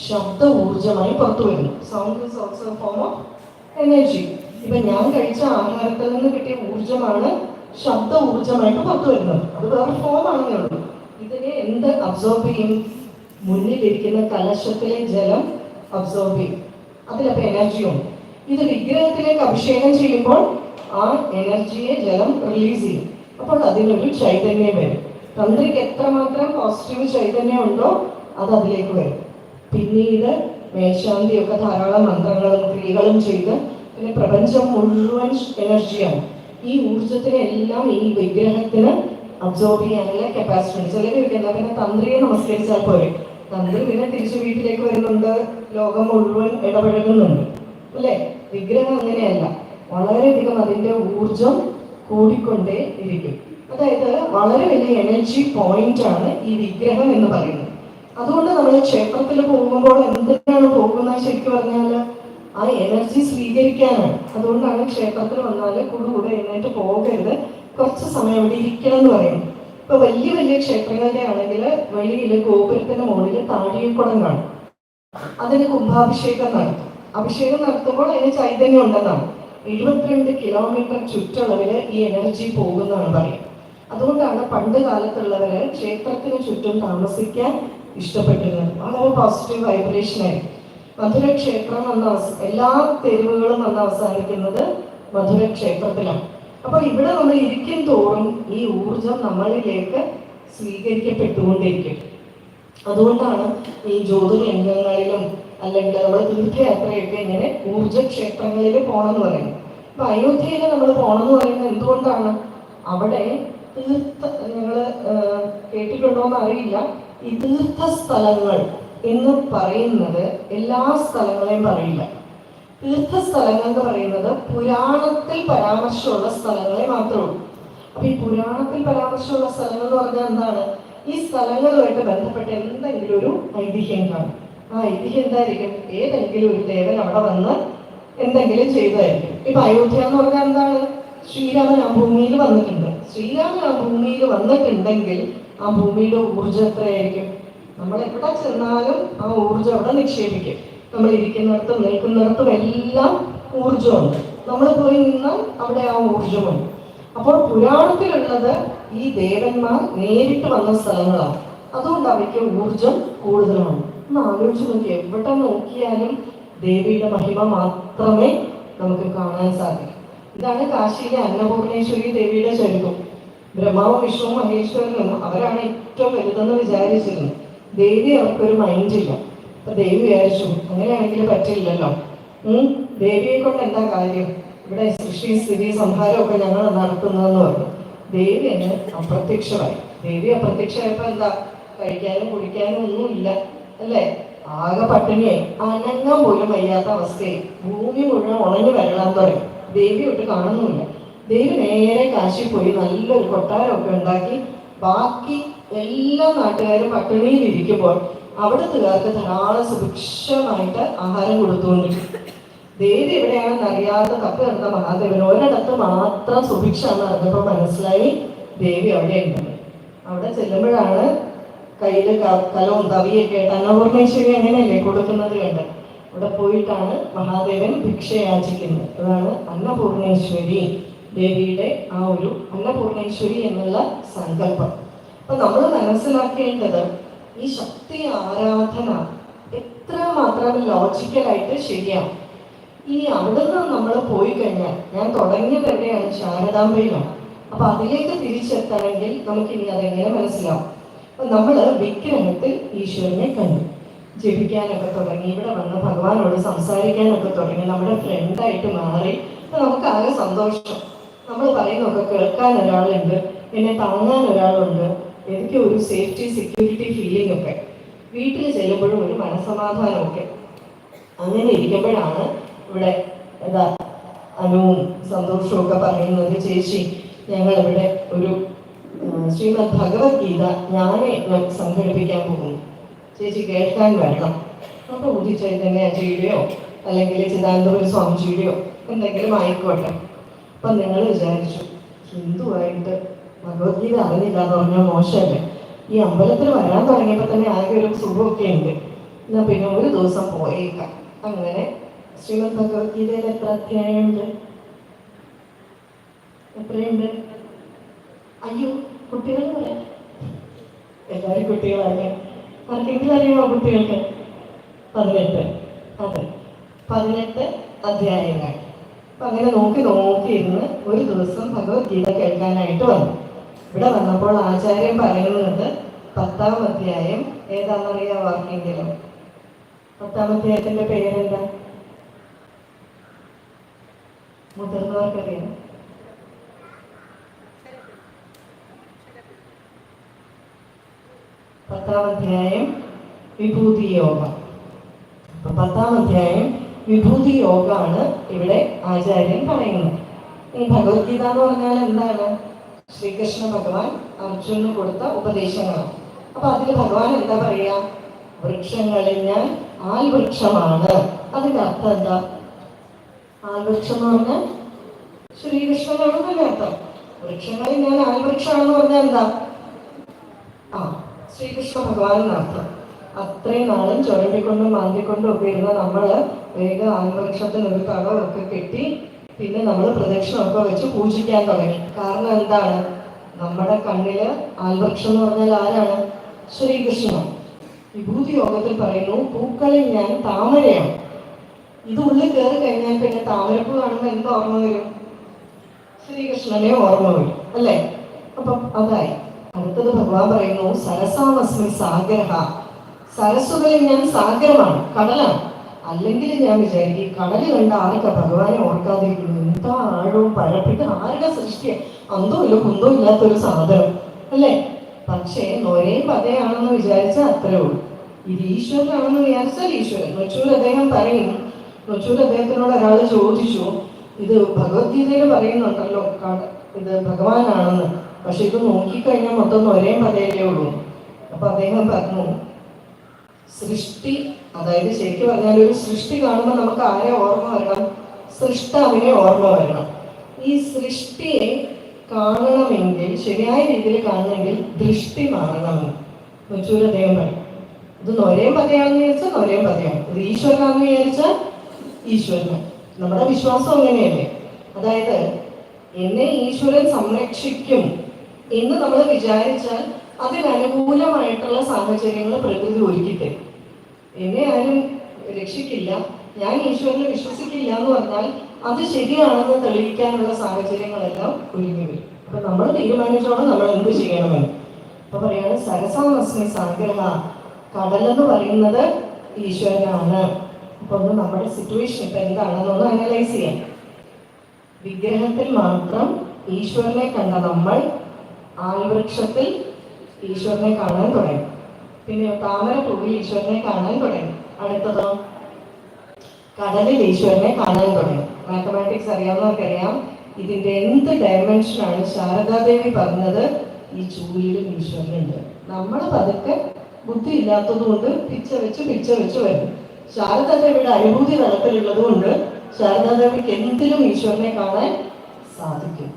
ശബ്ദ ഊർജമായി പുറത്തു വരുന്നു. Sound is also A form of energy. ഇപ്പൊ ഞാൻ കഴിച്ച ആഹാരത്തിൽ നിന്ന് കിട്ടിയ ഊർജമാണ് ശബ്ദ ഊർജമായിട്ട് പുറത്തു വരുന്നത്. അത് വേറെ ഫോം ആണെന്നേ ഉള്ളൂ. ഇതിനെ എന്ത് അബ്സോർബ് ചെയ്യും? മുന്നിലിരിക്കുന്ന കലശത്തിലെ ജലം അബ്സോർബ് ചെയ്യും. അതിലപ്പോൾ എനർജിയുണ്ട്. ഇത് വിഗ്രഹത്തിലേക്ക് അഭിഷേകം ചെയ്യുമ്പോൾ ആ എനർജിയെ ജലം റിലീസ് ചെയ്യും. അപ്പോൾ അതിനൊരു ചൈതന്യം വരും. തന്ത്രിക്ക് എത്രമാത്രം പോസിറ്റീവ് ചൈതന്യം ഉണ്ടോ അത് അതിലേക്ക് വരും. പിന്നീട് മേൽശാന്തിയൊക്കെ ധാരാളം മന്ത്രങ്ങളും ക്രിയകളും ചെയ്ത് പിന്നെ പ്രപഞ്ചം മുഴുവൻ എനർജിയാണ്. ഈ ഊർജത്തിനെ എല്ലാം ഈ വിഗ്രഹത്തിന് അബ്സോർബ് ചെയ്യാനുള്ള കപ്പാസിറ്റി ഉണ്ട്. ചിലർ ചോദിക്കുന്നത് പിന്നെ തന്ത്രിയെ നമസ്കരിച്ചാൽ പോരെ? തന്ത്രി പിന്നെ തിരിച്ചു വീട്ടിലേക്ക് വരുന്നുണ്ട്, ലോകം മുഴുവൻ ഇടപഴകുന്നുണ്ട്, അല്ലേ? വിഗ്രഹം അങ്ങനെയല്ല. വളരെയധികം അതിൻ്റെ ഊർജം കൂടിക്കൊണ്ടേ ഇരിക്കും. അതായത് വളരെ വലിയ എനർജി പോയിന്റ് ആണ് ഈ വിഗ്രഹം എന്ന് പറയുന്നത്. അതുകൊണ്ട് നമ്മൾ ക്ഷേത്രത്തിൽ പോകുമ്പോൾ എന്തിനാണ് പോകുന്നത്? ശരിക്കും പറഞ്ഞാൽ ആ എനർജി സ്വീകരിക്കാനാണ്. അതുകൊണ്ടാണ് ക്ഷേത്രത്തിൽ വന്നാൽ കൂടെ എഴുന്നേറ്റ് പോകരുത്, കുറച്ച് സമയം ഇവിടെ ഇരിക്കണം എന്ന് പറയുന്നത്. ഇപ്പൊ വലിയ വലിയ ക്ഷേത്രങ്ങളുടെ ആണെങ്കിൽ വെളിയിൽ ഗോപുരത്തിന്റെ മുകളിൽ താഴികക്കുടം കാണും. അതിന് കുംഭാഭിഷേകം നടത്തും. അഭിഷേകം നടത്തുമ്പോൾ അതിന് ചൈതന്യം ഉണ്ടെന്നാണ്. 72 കിലോമീറ്റർ ചുറ്റളവിൽ ഈ എനർജി പോകുന്നതാണ് പറയും. അതുകൊണ്ടാണ് പണ്ട് കാലത്തുള്ളവര് ക്ഷേത്രത്തിന് ചുറ്റും താമസിക്കാൻ ഇഷ്ടപ്പെട്ടിരുന്നത്. വളരെ പോസിറ്റീവ് വൈബ്രേഷൻ ആയി. മധുര ക്ഷേത്രം എല്ലാ തെരുവുകളും അവസാനിക്കുന്നത് മധുര ക്ഷേത്രത്തിലാണ്. അപ്പൊ ഇവിടെ നമ്മൾ ഇരിക്കും തോറും ഈ ഊർജം നമ്മളിലേക്ക് സ്വീകരിക്കപ്പെട്ടുകൊണ്ടിരിക്കും. അതുകൊണ്ടാണ് ഈ ജ്യോതിർലിംഗങ്ങളിലും അല്ലെങ്കിൽ നമ്മൾ തീർത്ഥയാത്രയൊക്കെ ഇങ്ങനെ ഊർജക്ഷേത്രങ്ങളിൽ പോകണം എന്ന് പറയുന്നത്. അപ്പൊ അയോധ്യയിൽ നമ്മൾ പോകണം എന്ന് പറയുന്നത് എന്തുകൊണ്ടാണ്? അവിടെ നിങ്ങൾ കേട്ടിട്ടുണ്ടോ എന്ന് അറിയില്ല, ഈ തീർത്ഥസ്ഥലങ്ങൾ എന്ന് പറയുന്നത് എല്ലാ സ്ഥലങ്ങളെയും പറയില്ല. തീർത്ഥസ്ഥലങ്ങൾ എന്ന് പറയുന്നത് പുരാണത്തിൽ പരാമർശമുള്ള സ്ഥലങ്ങളെ മാത്രമേ ഉള്ളൂ. അപ്പൊ ഈ പുരാണത്തിൽ പരാമർശമുള്ള സ്ഥലങ്ങൾ എന്ന് പറഞ്ഞാൽ എന്താണ്? ഈ സ്ഥലങ്ങളുമായിട്ട് ബന്ധപ്പെട്ട് എന്തെങ്കിലും ഒരു ഐതിഹ്യം കാണും. ആ ഐതിഹ്യം എന്തായിരിക്കും? ഏതെങ്കിലും ഒരു ദേവൻ അവിടെ വന്ന് എന്തെങ്കിലും ചെയ്തതായിരിക്കും. ഇപ്പൊ അയോധ്യ എന്ന് പറഞ്ഞാൽ എന്താണ്? ശ്രീരാമൻ ആ ഭൂമിയിൽ വന്നിട്ടുണ്ട്. ശ്രീരാമൻ ആ ഭൂമിയിൽ വന്നിട്ടുണ്ടെങ്കിൽ ആ ഭൂമിയുടെ ഊർജ്ജം എത്രയായിരിക്കും? നമ്മൾ എവിടെ ചെന്നാലും ആ ഊർജ്ജം അവിടെ നിക്ഷേപിക്കും. നമ്മൾ ഇരിക്കുന്നിടത്തും നിൽക്കുന്നിടത്തും എല്ലാം ഊർജ്ജമുണ്ട്. നമ്മൾ പോയി നിന്നാൽ അവിടെ ആ ഊർജ്ജമുണ്ട്. അപ്പോൾ പുരാണത്തിലുള്ളത് ഈ ദേവന്മാർ നേരിട്ട് വന്ന സ്ഥലങ്ങളാണ്. അതുകൊണ്ട് അവയ്ക്ക് ഊർജം കൂടുതലാണ്. ഒന്ന് ആലോചിച്ച് നോക്കി, എവിടെ നോക്കിയാലും ദേവിയുടെ മഹിമ മാത്രമേ നമുക്ക് കാണാൻ സാധിക്കൂ. ഇതാണ് കാശിയിലെ അന്നപൂർണേശ്വരി ദേവിയുടെ ചരിത്രം. ബ്രഹ്മാവും വിഷ്ണുവും മഹേശ്വരനും അവരാണ് ഏറ്റവും വലുതെന്ന് വിചാരിച്ചിരുന്നത്. ദേവി അവർക്കൊരു മൈൻഡില്ല. അപ്പൊ ദേവി വിചാരിച്ചു അങ്ങനെയാണെങ്കിൽ പറ്റില്ലല്ലോ, ദേവിയെ കൊണ്ട് എന്താ കാര്യം, ഇവിടെ സൃഷ്ടി സ്ഥിതി സംഹാരമൊക്കെ ഞങ്ങൾ നടത്തുന്നതെന്ന് പറഞ്ഞു. ദേവി എന്നെ അപ്രത്യക്ഷമായി. ദേവി അപ്രത്യക്ഷമായപ്പോ എന്താ? കഴിക്കാനും കുടിക്കാനും ഒന്നുമില്ല, അല്ലേ? ആകെ പട്ടിണിയായി, അനങ്ങാൻ പോലും വയ്യാത്ത അവസ്ഥയായി. ഭൂമി മുഴുവൻ ഉണങ്ങി വരലാന്ന് പറയും. ദേവി ഒട്ട് കാണുന്നുമില്ല. ദേവി നേരെ കാശി പോയി നല്ലൊരു കൊട്ടാരമൊക്കെ ഉണ്ടാക്കി ബാക്കി എല്ലാ നാട്ടുകാരും പട്ടിണിയിൽ ഇരിക്കുമ്പോൾ അവിടുത്തുകാർക്ക് ധാരാളം സുഭിക്ഷമായിട്ട് ആഹാരം കൊടുത്തുകൊണ്ടിരിക്കും. ദേവി എവിടെയാണെന്ന് അറിയാതെ തപ്പി നടന്ന മഹാദേവൻ ഒരിടത്ത് മാത്രം സുഭിക്ഷാന്ന് അറിഞ്ഞപ്പോൾ മനസ്സിലായി ദേവി അവിടെ ഉണ്ടെന്ന്. അവിടെ ചെല്ലുമ്പോഴാണ് കയ്യില് കലവും തവിയൊക്കെ ആയിട്ട് അന്നപൂർണേശ്വരി അങ്ങനെയല്ലേ കൊടുക്കുന്നത് കണ്ട് അവിടെ പോയിട്ടാണ് മഹാദേവൻ ഭിക്ഷ യാചിക്കുന്നത്. അതാണ് അന്നപൂർണേശ്വരി ദേവിയുടെ ആ ഒരു അന്നപൂർണേശ്വരി എന്നുള്ള സങ്കല്പം. അപ്പൊ നമ്മൾ മനസ്സിലാക്കേണ്ടത് ഈ ശക്തി ആരാധന എത്ര മാത്രം ലോജിക്കലായിട്ട് ശരിയാണ്. ഇനി അവിടെ നിന്ന് നമ്മൾ പോയി കഴിഞ്ഞാൽ, ഞാൻ തുടങ്ങിയത് എവിടെയാണ്? ശാരദാംബയിലാണ്. അപ്പൊ അതിലേക്ക് തിരിച്ചെത്തണമെങ്കിൽ നമുക്കിനി അതെങ്ങനെ മനസ്സിലാവും? അപ്പൊ നമ്മൾ വിഗ്രഹത്തിൽ ഈശ്വരനെ കണ്ടു, ജപിക്കാനൊക്കെ തുടങ്ങി, ഇവിടെ വന്ന് ഭഗവാനോട് സംസാരിക്കാനൊക്കെ തുടങ്ങി, നമ്മുടെ ഫ്രണ്ടായിട്ട് മാറി. അപ്പൊ നമുക്ക് ആകെ സന്തോഷം. നമ്മൾ പറയുന്നതൊക്കെ കേൾക്കാൻ ഒരാളുണ്ട്, എന്നെ താങ്ങാൻ ഒരാളുണ്ട്, എനിക്ക് ഒരു സേഫ്റ്റി സെക്യൂരിറ്റി ഫീലിംഗ് ഒക്കെ, വീട്ടിൽ ചെല്ലുമ്പോഴും ഒരു മനസ്സമാധാനമൊക്കെ. അങ്ങനെ ഇരിക്കുമ്പോഴാണ് ഇവിടെ എന്താ അനുവും സന്തോഷവും ഒക്കെ പറയുന്നത്, ചേച്ചി ഞങ്ങളിവിടെ ഒരു ശ്രീമദ് ഭഗവത്ഗീത ജ്ഞാനയജ്ഞം സംഘടിപ്പിക്കാൻ പോകുന്നു, ചേച്ചി കേൾക്കാൻ വരണം. അപ്പൊ ബുദ്ധി ചൈതന്യജിയുടെയോ അല്ലെങ്കിൽ ചിദാനന്ദപുരി സ്വാമിജിയുടെയോ എന്തെങ്കിലും ആയിക്കോട്ടെ. അപ്പൊ നിങ്ങൾ വിചാരിച്ചു, ഹിന്ദുവായിട്ട് ഭഗവത്ഗീത അറിഞ്ഞില്ല എന്ന് പറഞ്ഞാൽ മോശമല്ലേ? ഈ അമ്പലത്തിൽ വരാൻ തുടങ്ങിയപ്പോൾ തന്നെ ആകെ ഒരു സുഖമൊക്കെ ഉണ്ട്, എന്നാ പിന്നെ ഒരു ദിവസം പോയേക്കാം. അങ്ങനെ ശ്രീമദ് ഭഗവത്ഗീതയിൽ എത്ര അധ്യായമുണ്ട്? എത്രയുണ്ട്? അയ്യോ, കുട്ടികൾ പറയാം. എല്ലാവരും കുട്ടികളറിയാം. ആർക്കെങ്കിലും അറിയാമോ കുട്ടികൾക്ക്? 18. അതെ, 18 അധ്യായങ്ങൾ. അപ്പൊ അങ്ങനെ നോക്കി നോക്കിയിരുന്ന് ഒരു ദിവസം ഭഗവത്ഗീത കേൾക്കാനായിട്ട് വന്നു. ഇവിടെ വന്നപ്പോൾ ആചാര്യൻ പറയുന്നത് 10-ാം അധ്യായം ഏതാണെന്നറിയാം ആർക്കെങ്കിലും? 10-ാം അധ്യായത്തിന്റെ പേരെന്താ? മുതിർന്നവർക്കറിയാം. പത്താം അധ്യായം വിഭൂതി യോഗം. അപ്പൊ 10-ാം അധ്യായം വിഭൂതി യോഗമാണ് ഇവിടെ ആചാര്യൻ പറയുന്നത്. ഈ ഭഗവത്ഗീത എന്ന് പറഞ്ഞാൽ എന്താണ്? ശ്രീകൃഷ്ണ ഭഗവാൻ അർജുനന് കൊടുത്ത ഉപദേശങ്ങളാണ്. അപ്പൊ അതിൽ ഭഗവാൻ എന്താ പറയാ? വൃക്ഷങ്ങളിൽ ഞാൻ ആൽവൃക്ഷമാണ്. അതിന്റെ അർത്ഥം എന്താ? ആൽവൃക്ഷം എന്ന് പറഞ്ഞാൽ ശ്രീകൃഷ്ണനാണെന്നല്ലേ അർത്ഥം. വൃക്ഷങ്ങളിൽ ഞാൻ ആൽവൃക്ഷമാണെന്ന് പറഞ്ഞാൽ എന്താ? ശ്രീകൃഷ്ണ ഭഗവാൻ എന്നർത്ഥം. അത്രയും നാളും ചുരണ്ടിക്കൊണ്ടും മാന്തിക്കൊണ്ടും ഒക്കെ ഇരുന്ന നമ്മള് വേഗം ആൽവൃക്ഷത്തിന് ഒരു തടവൊക്കെ കെട്ടി പിന്നെ നമ്മൾ പ്രദക്ഷിണമൊക്കെ വെച്ച് പൂജിക്കാൻ തുടങ്ങി. കാരണം എന്താണ്? നമ്മുടെ കണ്ണില് ആൽവൃക്ഷം എന്ന് പറഞ്ഞാൽ ആരാണ്? ശ്രീകൃഷ്ണൻ. വിഭൂതി യോഗത്തിൽ പറയുന്നു, പൂക്കളിൽ ഞാൻ താമരയാണ്. ഇത് ഉള്ളിൽ കയറി കഴിഞ്ഞാൽ പിന്നെ താമരപ്പൂ കാണുമ്പോൾ എന്ത് ഓർമ്മ വരും? ശ്രീകൃഷ്ണനെ ഓർമ്മ വരും, അല്ലേ? അപ്പം അതായി. അടുത്തത് ഭഗവാൻ പറയുന്നു, സരസാമസ്മി സാഗരഹ. സരസ്സുകളിൽ ഞാൻ സാഗരമാണ്, കടലാണ്. അല്ലെങ്കിൽ ഞാൻ വിചാരിക്കും, കടല് കണ്ട ആർക്കാ ഭഗവാനെ ഓർക്കാതിരിക്കുന്നു? എന്താ ആഴവും പഴപ്പിട്ട് ആരുടെ സൃഷ്ടിയ? അന്തോ ഇല്ല കുന്തോ ഇല്ലാത്തൊരു സാധനം, അല്ലേ? പക്ഷേ ഒരേ പതയാണെന്ന് വിചാരിച്ചാൽ അത്രേ ഉള്ളൂ. ഇത് ഈശ്വരനാണെന്ന് വിചാരിച്ചാൽ ഈശ്വരൻ. നൊച്ചൂർ അദ്ദേഹം പറയും, നൊച്ചൂർ അദ്ദേഹത്തിനോട് ഒരാൾ ചോദിച്ചു, ഇത് ഭഗവത്ഗീതയിൽ പറയുന്നുണ്ടല്ലോ ഇത് ഭഗവാനാണെന്ന്, പക്ഷെ ഇത് നോക്കിക്കഴിഞ്ഞാൽ മൊത്തം ഒരേ പതയല്ലേ ഉള്ളൂ. അപ്പൊ അദ്ദേഹം പറഞ്ഞു, സൃഷ്ടി, അതായത് ശരിക്കും പറഞ്ഞാൽ ഒരു സൃഷ്ടി കാണുമ്പോൾ നമുക്ക് ആരെ ഓർമ്മ വരണം? സൃഷ്ടാവിനെ ഓർമ്മ വരണം. ഈ സൃഷ്ടിയെ കാണണമെങ്കിൽ, ശരിയായ രീതിയിൽ കാണണമെങ്കിൽ ദൃഷ്ടി മാറണമെന്ന് നൊച്ചൂർ അദ്ദേഹം പറയും. ഇത് നൊരേം പതയാണെന്ന് വിചാരിച്ചാൽ നൊരേം പതയാണ്, ഇത് ഈശ്വരനാണെന്ന് വിചാരിച്ചാൽ ഈശ്വരന്. നമ്മുടെ വിശ്വാസം അങ്ങനെയല്ലേ? അതായത് എന്നെ ഈശ്വരൻ സംരക്ഷിക്കും എന്ന് നമ്മൾ വിചാരിച്ചാൽ അതിനനുകൂലമായിട്ടുള്ള സാഹചര്യങ്ങൾ പ്രകൃതി ഒരുക്കിത്തരും. എന്നെ ആരും രക്ഷിക്കില്ല, ഞാൻ ഈശ്വരനെ വിശ്വസിക്കില്ല എന്ന് പറഞ്ഞാൽ അത് ശരിയാണെന്ന് തെളിയിക്കാനുള്ള സാഹചര്യങ്ങളെല്ലാം ഒരുങ്ങി വരും. അപ്പൊ നമ്മൾ തീരുമാനിച്ചോണം നമ്മൾ എന്ത് ചെയ്യണമെന്ന്. അപ്പൊ പറയാണ്, സരസാമസ്മി സാഗരഹ. കടലെന്ന് പറയുന്നത് ഈശ്വരനാണ്. അപ്പൊ ഒന്ന് നമ്മുടെ സിറ്റുവേഷൻ ഇപ്പൊ എന്താണെന്നൊന്ന് അനലൈസ് ചെയ്യാം. വിഗ്രഹത്തിൽ മാത്രം ഈശ്വരനെ കണ്ട നമ്മൾ ആൽവൃക്ഷത്തിൽ ഈശ്വരനെ കാണാൻ തുടങ്ങി. പിന്നെ താമരപ്പൂവിൽ ഈശ്വരനെ കാണാൻ തുടങ്ങി. അടുത്തതോ കടലിൽ ഈശ്വരനെ കാണാൻ തുടങ്ങി. മാത്തമാറ്റിക്സ് അറിയാവുന്നവർക്കറിയാം ഇതിന്റെ എന്ത് ഡയമെൻഷനാണ് ശാരദാദേവി പറഞ്ഞത്. ഈ ചൂലിലും ഈശ്വരനുണ്ട്. നമ്മൾ പതുക്കെ ബുദ്ധി ഇല്ലാത്തത് കൊണ്ട് പിച്ച വെച്ച് വരും. ശാരദാദേവിയുടെ അനുഭൂതി തലത്തിലുള്ളത് കൊണ്ട് ശാരദാദേവിക്ക് എന്തിലും ഈശ്വരനെ കാണാൻ സാധിക്കും.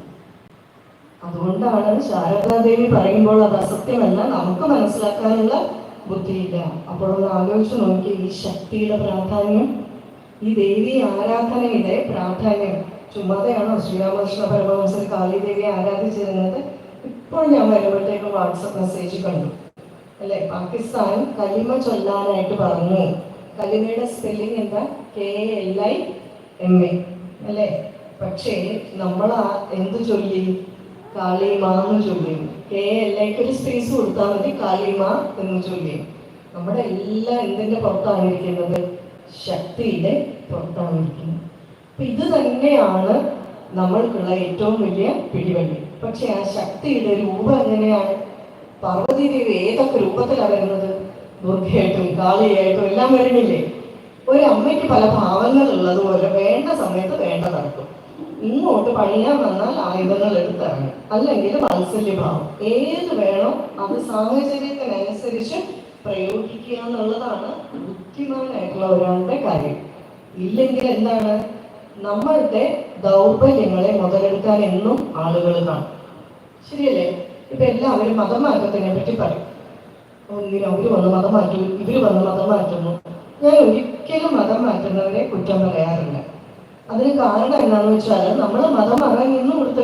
അതുകൊണ്ടാണ് ശാരദാദേവി പറയുമ്പോൾ അത് അസത്യമല്ല, നമുക്ക് മനസ്സിലാക്കാനുള്ള ബുദ്ധിയില്ല. അപ്പോൾ ഒന്ന് ആലോചിച്ച് നോക്കി, ഈ ശക്തിയുടെ പ്രാധാന്യം, ഈ ദേവി ആരാധനയുടെ പ്രാധാന്യം. ചുമ്മാതെയാണോ ശ്രീരാമകൃഷ്ണ പരമഹംസർ കാളിദേവിയെ ആരാധിച്ചിരുന്നത്? ഇപ്പോൾ ഞാൻ വരുമ്പോഴത്തേക്ക് വാട്സപ്പ് മെസ്സേജ് കണ്ടു, അല്ലെ? പാകിസ്ഥാൻ കലിമ ചൊല്ലാനായിട്ട് പറഞ്ഞു. കലിമയുടെ സ്പെല്ലിംഗ് എന്താ? KLIMA അല്ലേ? പക്ഷേ നമ്മൾ എന്ത് ചൊല്ലി? കാളിമ എന്ന് ചൊല്ലി. KLIക്ക് ഒരു സ്പേസ് കൊടുത്താൽ മതി, കാളിമ എന്ന് ചൊല്ലി. നമ്മുടെ എല്ലാം എന്തിന്റെ പുറത്താണ് ഇരിക്കുന്നത്? ശക്തിയുടെ പുറത്താണ് ഇരിക്കുന്നത്. അപ്പൊ ഇത് തന്നെയാണ് നമ്മൾക്കുള്ള ഏറ്റവും വലിയ പിടിവള്ളി. പക്ഷെ ആ ശക്തിയുടെ രൂപം എങ്ങനെയാണ്? പാർവതി ദേവി ഏതൊക്കെ രൂപത്തിലാണ് വരുന്നത്? ദുർഗയായിട്ടും കാളിയായിട്ടും എല്ലാം വരുന്നില്ലേ? ഒരു അമ്മയ്ക്ക് പല ഭാവങ്ങൾ ഉള്ളതുപോലെ വേണ്ട സമയത്ത് വേണ്ട നടക്കും. ഇങ്ങോട്ട് പണിയാൻ വന്നാൽ ആയുധങ്ങൾ എടുത്തിറങ്ങും, അല്ലെങ്കിൽ വാത്സല്യഭാവം. ഏത് വേണോ അത് സാഹചര്യത്തിനനുസരിച്ച് പ്രയോഗിക്കുക എന്നുള്ളതാണ് ബുദ്ധിമാനായിട്ടുള്ള ഒരാളുടെ കാര്യം. ഇല്ലെങ്കിൽ എന്താണ്? നമ്മളുടെ ദൗർബല്യങ്ങളെ മുതലെടുക്കാൻ എന്നും ആളുകൾ കാണും. ശരിയല്ലേ? ഇപ്പൊ എല്ലാവരും മതം മാറ്റത്തിനെ പറ്റി പറയും. ഒന്നിനും അവര് വന്ന് മതം മാറ്റും, ഇവര് വന്ന് മതം മാറ്റുന്നു. ഞാൻ ഒരിക്കലും മതം മാറ്റുന്നവരെ കുറ്റം പറയാറില്ല. അതിന് കാരണം എന്താണെന്ന് വെച്ചാൽ നമ്മൾ മതം മാറാൻ നിന്ന് കൊടുത്ത